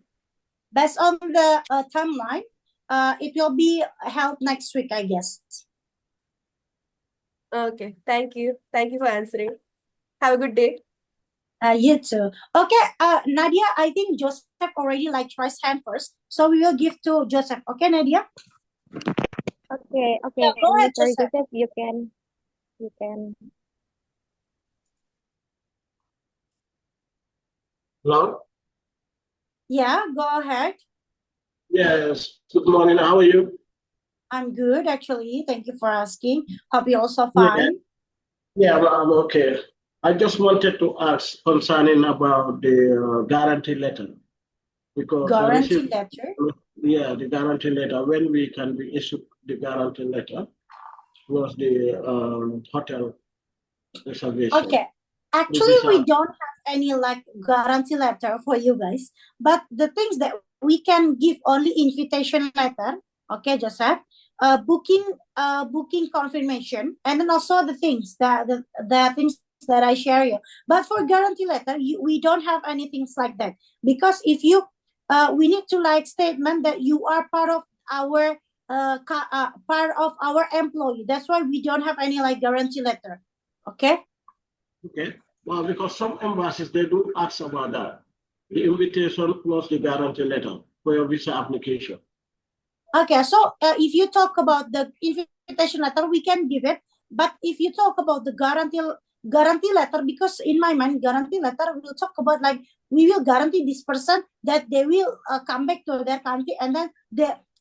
S2: based on the timeline, it will be held next week, I guess.
S5: Okay, thank you. Thank you for answering. Have a good day.
S2: You too. Okay, Nadia, I think Joseph already like raised hand first, so we will give to Joseph. Okay, Nadia?
S1: Okay,
S2: Yeah, go ahead,
S1: Mr.
S2: Joseph.
S1: Joseph, you can.
S6: Hello?
S2: Yeah, go ahead.
S6: Yes. Good morning. How are you?
S2: I'm good, actually. Thank you for asking. Hope you're also
S6: Yeah.
S2: fine.
S6: Yeah, I'm okay. I just wanted to ask concerning about the guarantee letter because I
S2: Guarantee
S6: received,
S2: letter.
S6: the guarantee letter. When we can be issued the guarantee letter was the hotel reservation.
S2: Okay.
S6: This
S2: Actually,
S6: is
S2: we don't have any like guarantee letter for you guys, but the things that we can give only invitation letter. Okay, Joseph. Booking confirmation, and then also the things the things that I share you. But for guarantee letter, we don't have any things like that, because if you we need to like statement that you are part of our part of our employee. That's why we don't have any like guarantee letter. Okay.
S6: okay. Well, because some embassies they do ask about that, the invitation plus the guarantee letter for your visa application.
S2: Okay, so if you talk about the invitation letter, we can give it. But if you talk about the guarantee letter, because in my mind, guarantee letter will talk about like we will guarantee this person that they will come back to their country, and then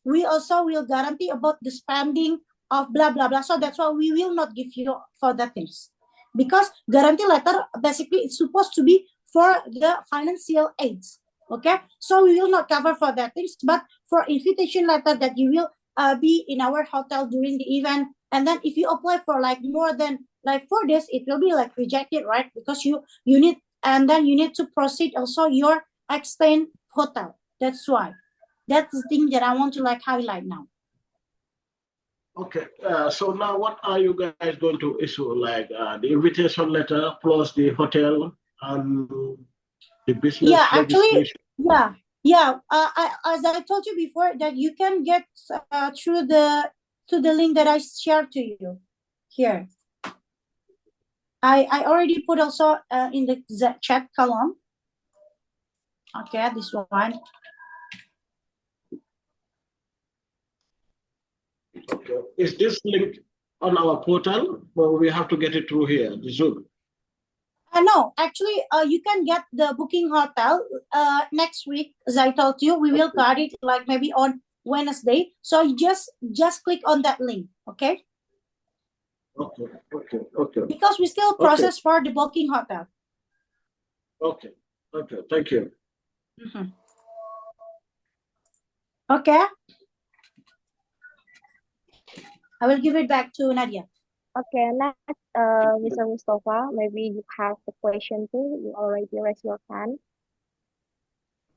S2: we also will guarantee about the spending of blah blah blah. So that's why we will not give you for that things, because guarantee letter basically it's supposed to be for the financial aids. Okay, so we will not cover for that things, but for invitation letter that you will be in our hotel during the event, and then if you apply for like more than like 4 days, it will be like rejected, right? Because you need, and then you need to proceed also your extend hotel. That's why. That's the thing that I want to like highlight now.
S6: Okay, so now what are you guys going to issue? Like the invitation letter plus the hotel and the business
S2: Yeah, actually,
S6: registration?
S2: yeah. As I told you before, that you can get through the link that I shared to you here. I already put also in the chat column. Okay, this one.
S6: Okay. Is this link on our portal or we have to get it through here, the Zoom?
S2: No, actually, you can get the booking hotel next week. As I told you, we will guard it like maybe on Wednesday. So you just click on that link. Okay.
S6: Okay, okay, okay,
S2: because we still
S6: okay,
S2: process for the booking hotel.
S6: okay, okay. Thank you.
S2: Mhm. Okay, I will give it back to Nadia.
S1: Okay, next, Mr. Mustafa, maybe you have the question too. You already raised your hand.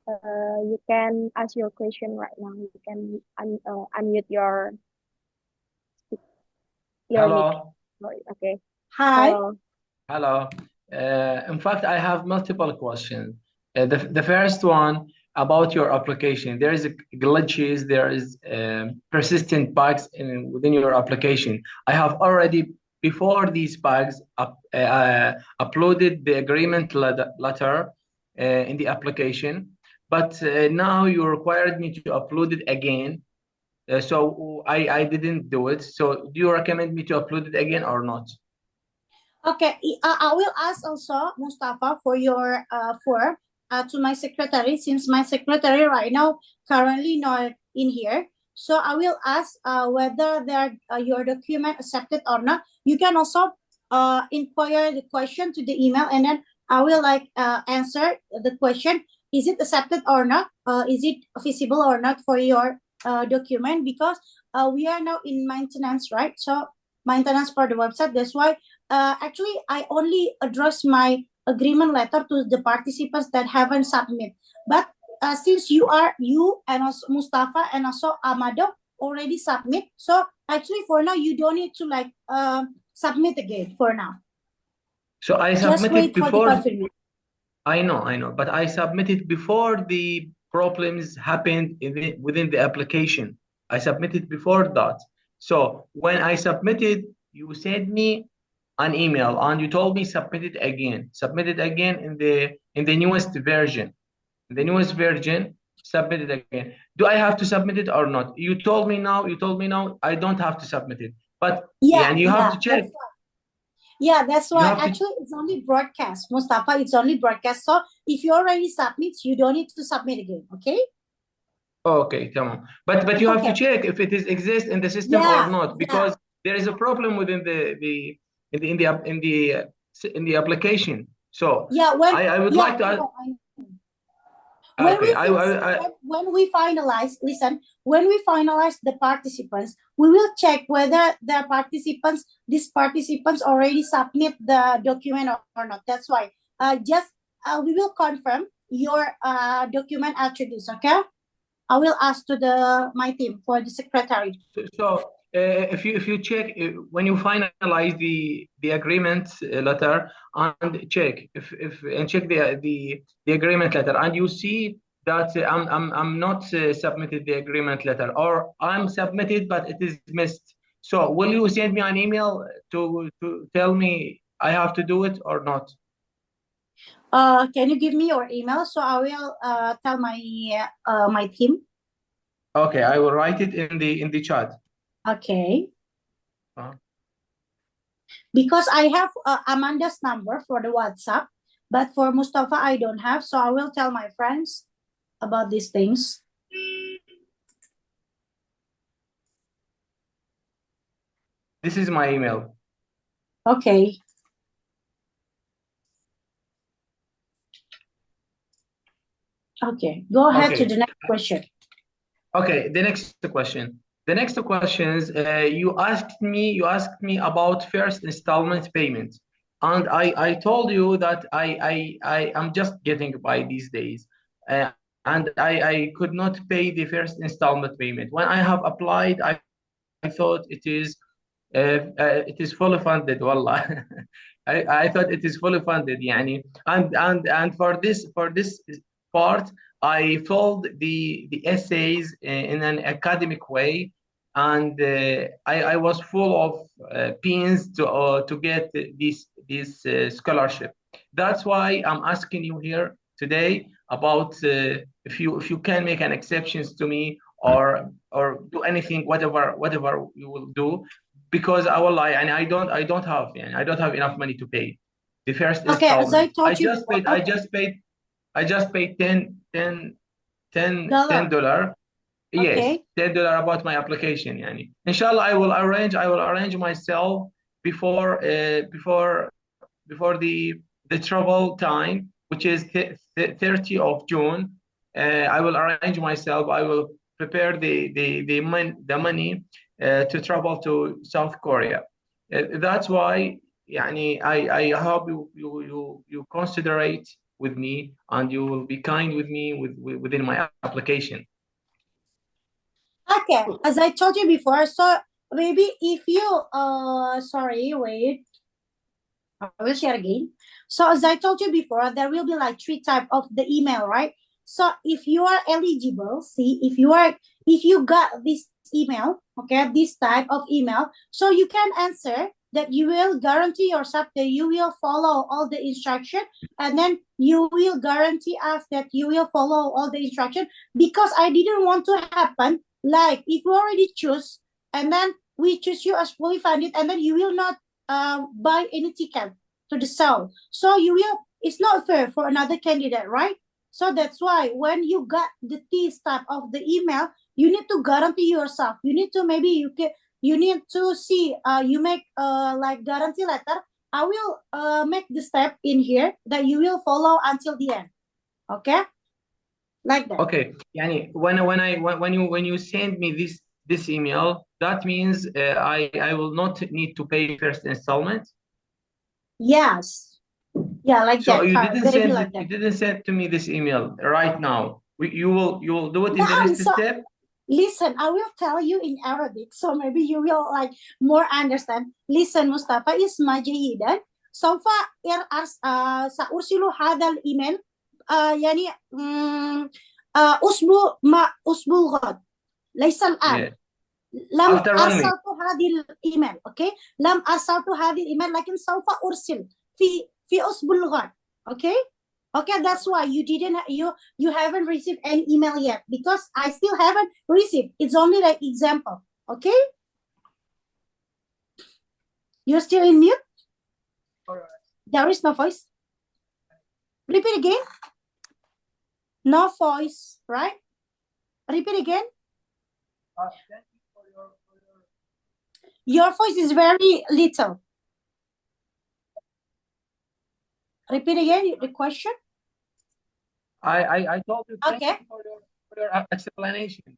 S1: You can ask your question right now. You can unmute your mic.
S7: Hello,
S1: Sorry, okay.
S2: Hi.
S1: Hello.
S7: hello. In fact, I have multiple questions. The first one about your application. There is glitches, there is persistent bugs within your application. I have already, before these bugs, uploaded the agreement letter in the application, but now you required me to upload it again. So I didn't do it. So do you recommend me to upload it again or not?
S2: Okay, I will ask also Mustafa for your form to my secretary, since my secretary right now currently not in here. So I will ask whether your document accepted or not. You can also inquire the question to the email, and then I will answer the question. Is it accepted or not? Is it feasible or not for your document? Because we are now in maintenance, right? So maintenance for the website. That's why actually, I only address my agreement letter to the participants that haven't submit. But since you and also Mustafa and also Amado already submit, so actually for now you don't need to submit again for now.
S7: So I
S2: Just
S7: submitted
S2: wait for the
S7: before.
S2: confirmation.
S7: I know, but I submitted before the problems happened within the application. I submitted before that. So when I submitted, you sent me an email and you told me submit it again. Submit it again in the newest version. In the newest version, submit it again. Do I have to submit it or not? You told me now I don't have to submit it. But
S2: Yeah,
S7: and you have to check.
S2: that's
S7: You
S2: why
S7: have to.
S2: actually it's only broadcast, Mustafa. It's only broadcast. So if you already submit, you don't need to submit again. Okay.
S7: Okay, tamam. But you have to
S2: Okay.
S7: check if it is exists in the system or
S2: Yeah,
S7: not, because there is a problem within in the application. So
S2: yeah.
S7: I would like to
S2: I
S7: ask.
S2: know, I know. When
S7: Okay,
S2: when we finalize, listen, when we finalize the participants, we will check whether these participants already submit the document or not. That's why just we will confirm your document attributes, okay? I will ask to my team for the secretary.
S7: So if you check when you finalize the agreement letter and check if and check the agreement letter and you see that I'm not submitted the agreement letter, or I'm submitted but it is missed. So will you send me an email to tell me I have to do it or not?
S2: Can you give me your email so I will tell my team?
S7: Okay, I will write it in the chat.
S2: Okay.
S7: Uh,
S2: Because I have Amanda's number for the WhatsApp, but for Mustafa, I don't have. So I will tell my friends about these things.
S7: This is my email.
S2: Okay. Okay. Go ahead to
S7: Okay.
S2: the next question.
S7: Okay, the next question. The next question is you asked me about first installment payment, and I told you that I am just getting by these days, and I could not pay the first installment payment. When I have applied, I thought it is fully funded. Wallah, I thought it is fully funded. Yani, and for this part, I filled the essays in an academic way, and I was full of pins to get this scholarship. That's why I'm asking you here today about if you can make an exceptions to me, or do anything, whatever you will do, because I will lie and I don't have enough money to pay the first
S2: Okay, as I
S7: installment.
S2: told you before,
S7: I just paid
S2: dollar.
S7: $10. Yes,
S2: Okay.
S7: $10 about my application. Yani. Inshallah, I will arrange myself before the travel time, which is 30 of June. I will arrange myself. I will prepare the money to travel to South Korea. That's why I hope you considerate with me, and you will be kind with me within my application.
S2: Okay, as I told you before, so maybe if you sorry, wait, I will share again. So as I told you before, there will be like 3 types of the email, right? So if you are eligible, see, if you got this email, okay, this type of email, so you can answer that you will guarantee yourself that you will follow all the instruction, and then you will guarantee us that you will follow all the instruction, because I didn't want to happen like if you already choose and then we choose you as fully funded and then you will not buy any ticket to the Seoul. So it's not fair for another candidate, right? So that's why when you got this type of the email, you need to guarantee yourself. You need to you need to see you make like guarantee letter. I will make the step in here that you will follow until the end. Okay? Like that.
S7: Okay, yani when you send me this email, that means I will not need to pay first installment.
S2: Yes. Yeah, like
S7: So
S2: that.
S7: you
S2: Gonna be
S7: didn't send to me this email right now. You will do it in the
S2: No,
S7: next
S2: so-
S7: step.
S2: Listen, I will tell you in Arabic, so maybe you will like more understand. Listen, Mustafa, اسمع جيدا. سوف سأرسل هذا الإيميل يعني أسبوع غد، ليس الآن.
S7: Yeah.
S2: لم
S7: After 1 week.
S2: أرسلت هذه الإيميل، أوكي؟ لم أرسلت هذه الإيميل، لكن سوف أرسل في أسبوع الغد، أوكي؟ Okay, that's why you haven't received any email yet, because I still haven't received. It's only like example. Okay? You're still in mute? There is no voice. Repeat again. No voice, right? Repeat again.
S7: Thank you for
S2: Your voice is very little. Repeat again the question.
S7: I told you thank
S2: Okay.
S7: you for your explanation.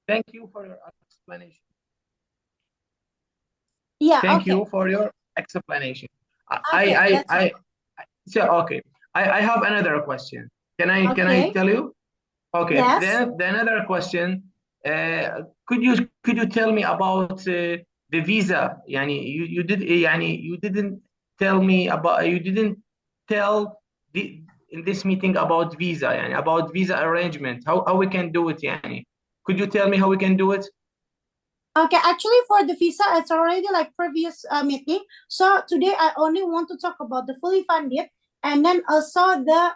S7: Thank you for your explanation.
S2: Yeah,
S7: Thank
S2: okay.
S7: you for your explanation.
S2: Okay,
S7: Okay. I have another question. Can I
S2: Okay.
S7: tell you? Okay.
S2: Yes.
S7: Then the another question. Could you tell me about the visa? You didn't tell me about, you didn't tell in this meeting about visa, about visa arrangement. How we can do it, Could you tell me how we can do it?
S2: Okay, actually for the visa, it's already like previous meeting. So today I only want to talk about the fully funded, and then also the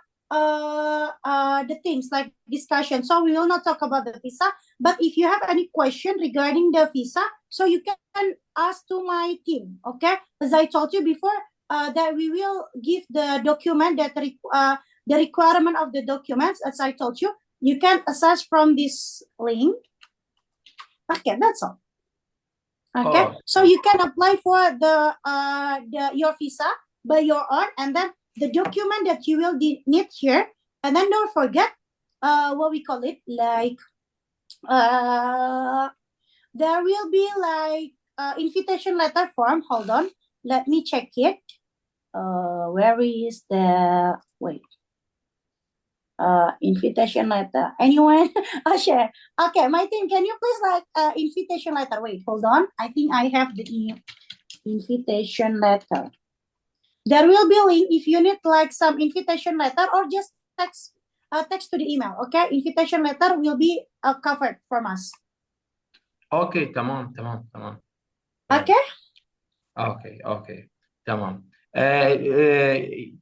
S2: things like discussion. So we will not talk about the visa, but if you have any question regarding the visa, so you can ask to my team, okay? As I told you before, that we will give the document that the requirement of the documents, as I told you, you can access from this link. Okay, that's all. Okay,
S7: Oh.
S2: so you can apply for your visa by your own, and then the document that you will need here, and then don't forget what we call it, like there will be like invitation letter form. Hold on, let me check it. Where is the invitation letter? Anyone? Share. Okay, my team, can you please like invitation letter? Wait, hold on. I think I have the invitation letter. There will be a link if you need like some invitation letter, or just text to the email. Okay, invitation letter will be covered from us.
S7: Okay, tamam.
S2: Okay.
S7: Okay, tamam.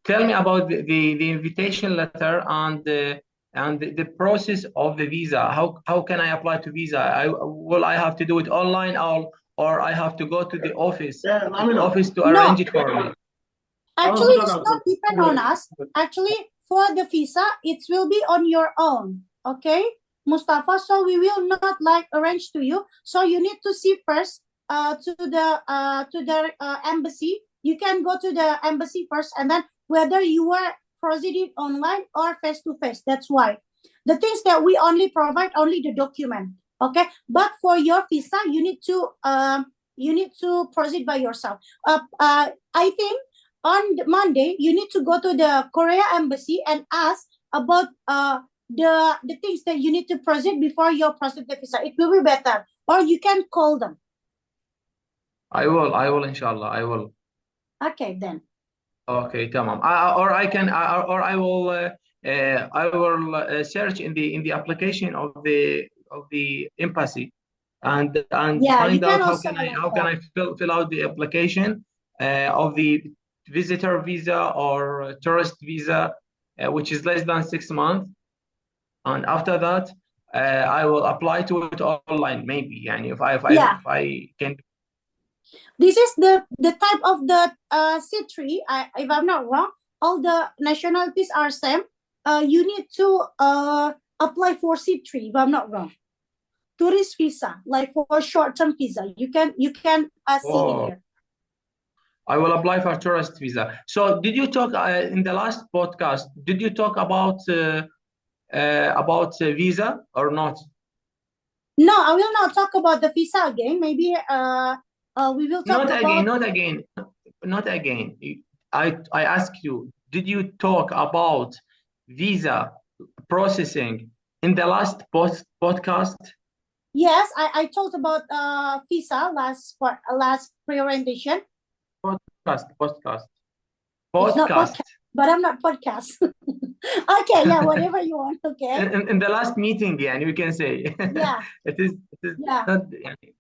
S7: Tell me about the invitation letter and the process of the visa. How can I apply to visa? Will I have to do it online, or I have to go to the office?
S6: Yeah,
S7: To
S2: No.
S7: arrange it for me.
S2: Actually, it's not depend on us. Actually, for the visa, it will be on your own. Okay, Mustafa. So we will not like arrange to you. So you need to see first embassy, you can go to the embassy first, and then whether you are proceeding online or face to face. That's why the things that we only provide only the document. Okay, but for your visa, you need to proceed by yourself. I think on Monday you need to go to the Korea embassy and ask about the things that you need to proceed before you proceed the visa. It will be better, or you can call them.
S7: I will, inshallah, I will.
S2: Okay, then.
S7: Okay, tamam. Or I will search in the application of the embassy and
S2: Yeah,
S7: find
S2: you can
S7: out how
S2: also
S7: can I fill out the application of the visitor visa or tourist visa, which is less than 6 months, and after that I will apply to it online maybe. And if
S2: Yeah.
S7: I can.
S2: This is the type of the C3. If I'm not wrong, all the nationalities are same. You need to apply for C3. If I'm not wrong, tourist visa, like for short-term visa. You can see in
S7: Oh,
S2: here.
S7: I will apply for tourist visa. So did you talk in the last podcast? Did you talk about visa or not?
S2: No, I will not talk about the visa again. Maybe we will talk about.
S7: Not again. I asked you, did you talk about visa processing in the last podcast?
S2: Yes, I talked about visa last pre-orientation.
S7: Podcast.
S2: It's not podcast, but I'm not podcast. Okay, yeah, whatever you want. Okay.
S7: In the last meeting, yeah, you can say.
S2: Yeah.
S7: It is
S2: Yeah.
S7: not,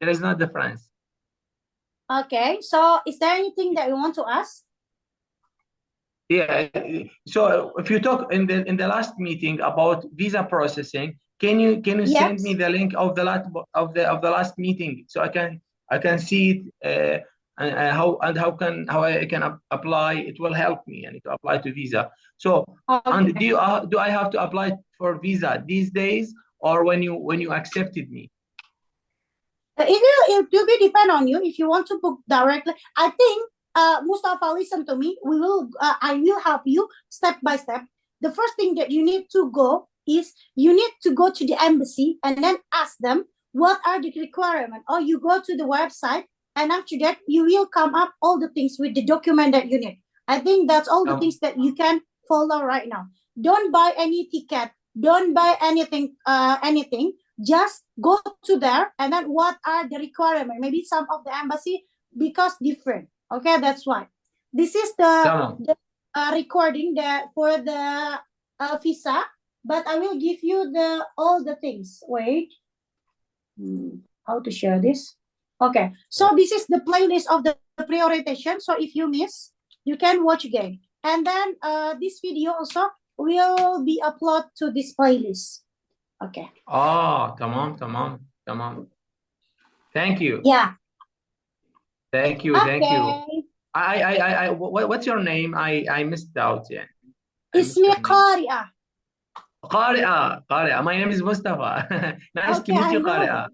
S7: there is no difference.
S2: Okay, so is there anything that you want to ask?
S7: Yeah. So if you talk in the last meeting about visa processing, can you send me the link of the last meeting so I can see it how I can apply? It will help me and to apply to visa. So and do I have to apply for visa these days or when you accepted me?
S2: It will be depend on you if you want to book directly. I think Mustafa, listen to me. I will help you step by step. The first thing that you need to go is you need to go to the embassy and then ask them what are the requirements. Or you go to the website and after that you will come up all the things with the document that you need. I think that's all the things that you can follow right now. Don't buy any ticket. Don't buy anything. Just go to there and then what are the requirements? Maybe some of the embassy because different. Okay, that's why. This is the recording for the visa, but I will give you all the things. Wait, how to share this? Okay, so this is the playlist of the pre-orientation. So if you miss, you can watch again. And then this video also will be uploaded to this playlist. Okay.
S7: Tamam. Thank you.
S2: Yeah.
S7: Thank you. What's your name? I missed out. Yeah.
S2: Ismi Qaria.
S7: Qaria. My name is Mustafa. Nice to meet you, Qaria.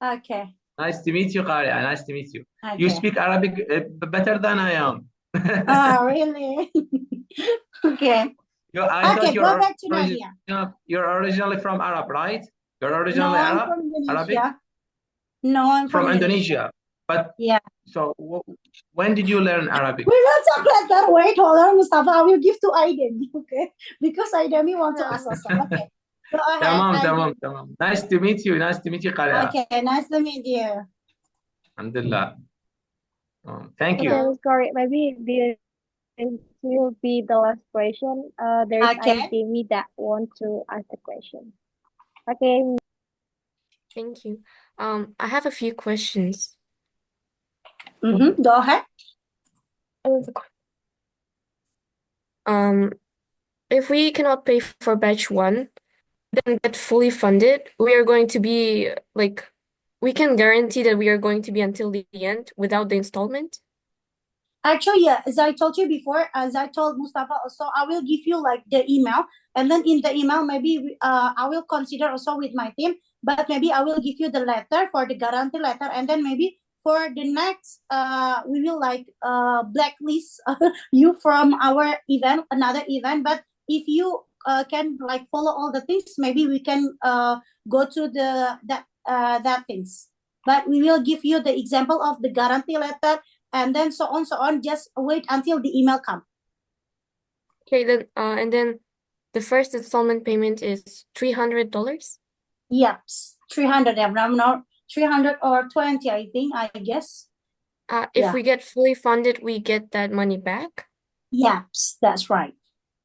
S2: Okay.
S7: Nice to meet you, Qaria. Nice to meet you.
S2: Okay.
S7: You speak Arabic better than I am.
S2: Oh, really? Okay.
S7: I
S2: go back to Nadia.
S7: You're originally from Arab, right? You're originally
S2: I'm
S7: Arab?
S2: from Indonesia.
S7: Arabic?
S2: No, I'm
S7: From Indonesia. But
S2: yeah.
S7: So when did you learn Arabic?
S2: We will talk later. Wait, hold on, Mustafa. I will give to Aidemi, okay? Because Aidemi wants to ask also. Okay. Go ahead.
S7: Tamam. Nice to meet you, Qaria.
S2: Okay, nice to meet you.
S7: Alhamdulillah. Thank you.
S1: Okay, sorry. Maybe this will be the last question. There is Aidemi that want to ask the question. Okay.
S8: Thank you. I have a few questions.
S2: Go ahead.
S8: If we cannot pay for batch 1, then get fully funded, we are going to be like, we can guarantee that we are going to be until the end without the installment?
S2: Actually, yeah, as I told you before, as I told Mustafa also, I will give you like the email, and then in the email, maybe I will consider also with my team, but maybe I will give you the letter for the guarantee letter, and then maybe for the next, we will like blacklist you from our event, another event. But if you can like follow all the things, maybe we can go to that things. But we will give you the example of the guarantee letter, and then so on. Just wait until the email comes.
S8: Okay, then and then the first installment payment is $300.
S2: Yep, 300. I'm not 300 or 20. I think. I guess.
S8: If
S2: Yeah.
S8: we get fully funded, we get that money back.
S2: Yep, that's right.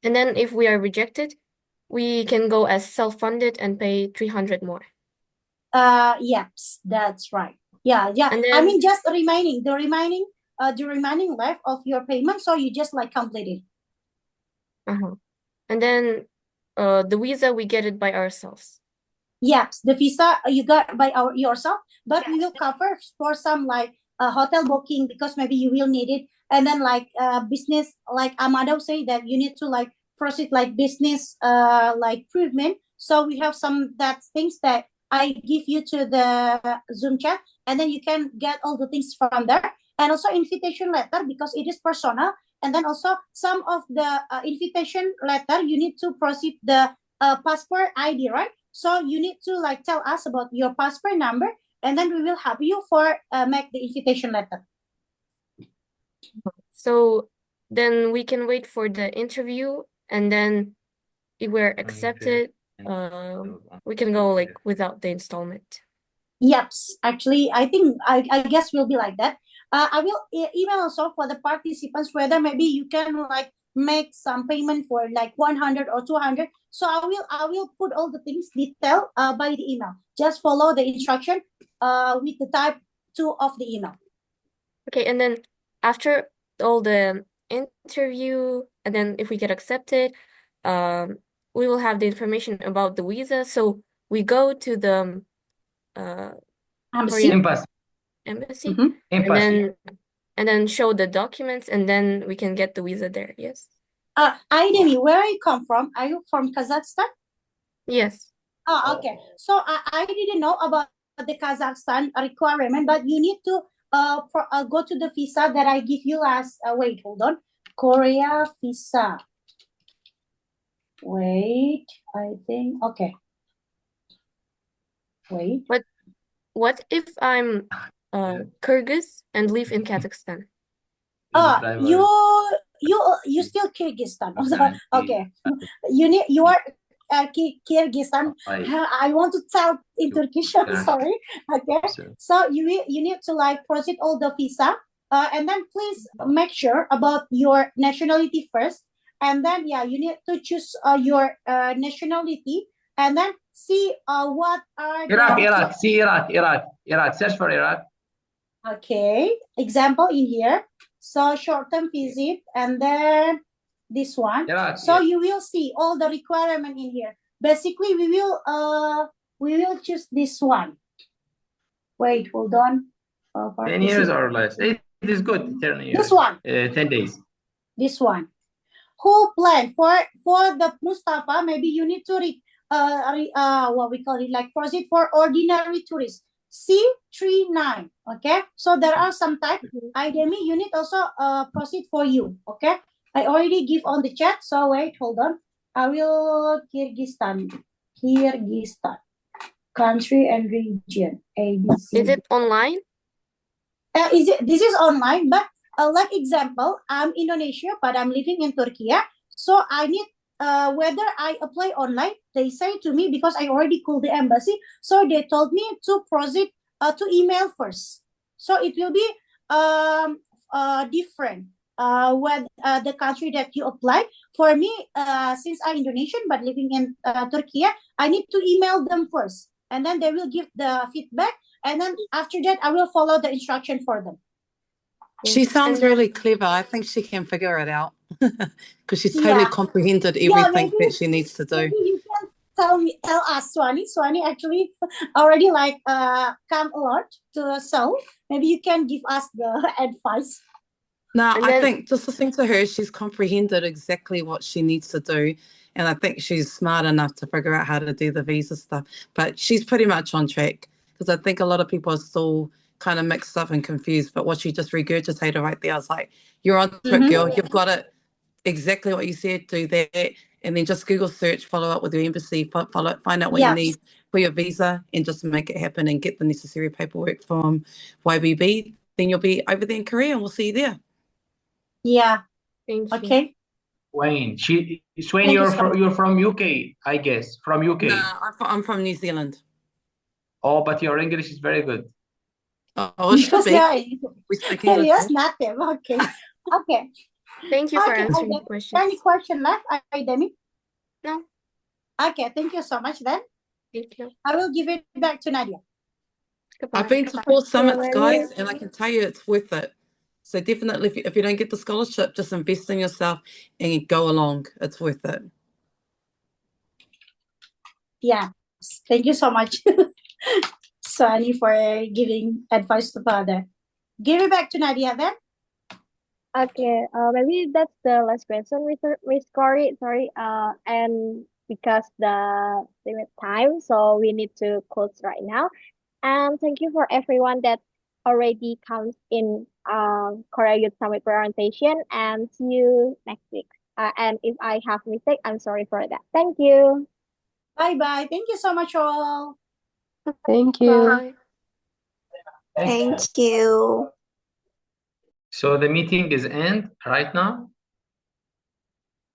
S8: And then if we are rejected, we can go as self-funded and pay 300 more.
S2: Yes, that's right. Yeah.
S8: And
S2: I
S8: then
S2: mean, just the remaining left of your payment. So you just like complete it.
S8: and then the visa we get it by ourselves.
S2: Yes, the visa you got by yourself, but we will cover for some like hotel booking because maybe you will need it, and then like business, like Amado say that you need to like proceed like business like improvement. So we have some that things that I give you to the Zoom chat, and then you can get all the things from there, and also invitation letter because it is personal, and then also some of the invitation letter you need to proceed the passport ID, right? So you need to like tell us about your passport number, and then we will help you for make the invitation letter.
S8: So then we can wait for the interview, and then if we're accepted, we can go like without the installment.
S2: Yes, actually, I think I guess will be like that. I will email also for the participants whether maybe you can like make some payment for like 100 or 200. So I will put all the things detailed by the email. Just follow the instruction with the type 2 of the email.
S8: Okay, and then after all the interview, and then if we get accepted, we will have the information about the visa. So we go to the
S2: Embassy.
S8: Korean
S7: Embassy.
S8: embassy,
S7: Embassy.
S8: and then show the documents, and then we can get the visa there. Yes.
S2: Aidemi, where you come from? Are you from Kazakhstan?
S8: Yes.
S2: Oh, okay. So I didn't know about the Kazakhstan requirement, but you need to go to the visa that I give you last. Wait, hold on. Korea visa. Wait, I think okay. Wait.
S8: What if I'm Kyrgyz and live in Kazakhstan?
S2: You still Kyrgyzstan. Okay. You are Kyrgyzstan. I want to tell in Turkish. I'm sorry. Okay. So you need to like proceed all the visa, and then please make sure about your nationality first, and then yeah, you need to choose your nationality, and then see what are
S7: Iraq. See Iraq. Search for Iraq.
S2: Okay. Example in here. So short-term visit, and then this one.
S7: Iraq.
S2: So you will see all the requirement in here. Basically, we will choose this one. Wait, hold on.
S7: 10 years or less. It is good. 10 years.
S2: This one.
S7: 10 days.
S2: This one. Who plan for the Mustafa? Maybe you need to what we call it, like proceed for ordinary tourists. C39. Okay. So there are some type. Aidemi, you need also proceed for you. Okay. I already give on the chat. So wait, hold on. I will Kyrgyzstan. Country and region. ABC.
S8: Is it online?
S2: This is online, but like example, I'm Indonesia, but I'm living in Turkey. So I need whether I apply online. They say to me because I already called the embassy. So they told me to proceed to email first. So it will be different when the country that you apply. For me, since I'm Indonesian but living in Turkey, I need to email them first, and then they will give the feedback, and then after that I will follow the instruction for them.
S9: She sounds really clever. I think she can figure it out because she's totally comprehended everything that she needs to do.
S2: Maybe you can tell us, Swani. Swani actually already like come a lot to Seoul. Maybe you can give us the advice.
S9: No, I think just listening to her, she's comprehended exactly what she needs to do. And I think she's smart enough to figure out how to do the visa stuff. But she's pretty much on track because I think a lot of people are still kind of mixed up and confused. But what you just regurgitated right there, I was like, you're on to it, girl. You've got it exactly what you said. Do that. And then just Google search, follow up with your embassy, find out what you need for your visa, and just make it happen and get the necessary paperwork from YBB. Then you'll be over there in Korea, and we'll see you there.
S2: Yeah.
S8: Thank you.
S2: Okay.
S7: Swain, Swain,
S2: Thank you so much.
S7: you're from UK, I guess, from UK.
S9: No, I'm from New Zealand.
S7: Oh, but your English is very good.
S9: Oh, it should be.
S2: Yeah.
S9: We speak English.
S2: Yes, native. Okay. Okay.
S8: Thank you for
S2: Okay,
S8: answering the
S2: Any
S8: questions.
S2: question left, Demi?
S8: No,
S2: Okay, thank you so much then.
S8: thank you.
S2: I will give it back to Nadia.
S8: Goodbye.
S9: I've been to 4 summits,
S1: Thank you,
S9: guys, and I can tell you it's worth it. So definitely, if you don't get the scholarship, just invest in yourself and go along. It's worth it.
S2: Yeah. Thank you so much, Sunny, for giving advice to father. Give it back to Nadia then.
S1: Okay, maybe that's the last question, Miss Corey. Sorry, and because the limit time, so we need to close right now. And thank you for everyone that already comes in Korea Youth Summit presentation. And see you next week. And if I have mistake, I'm sorry for that. Thank you.
S2: Bye bye. Thank you so much, all.
S10: Thank you.
S8: Bye.
S7: Thank you.
S10: Thank you.
S7: So the meeting is end right now.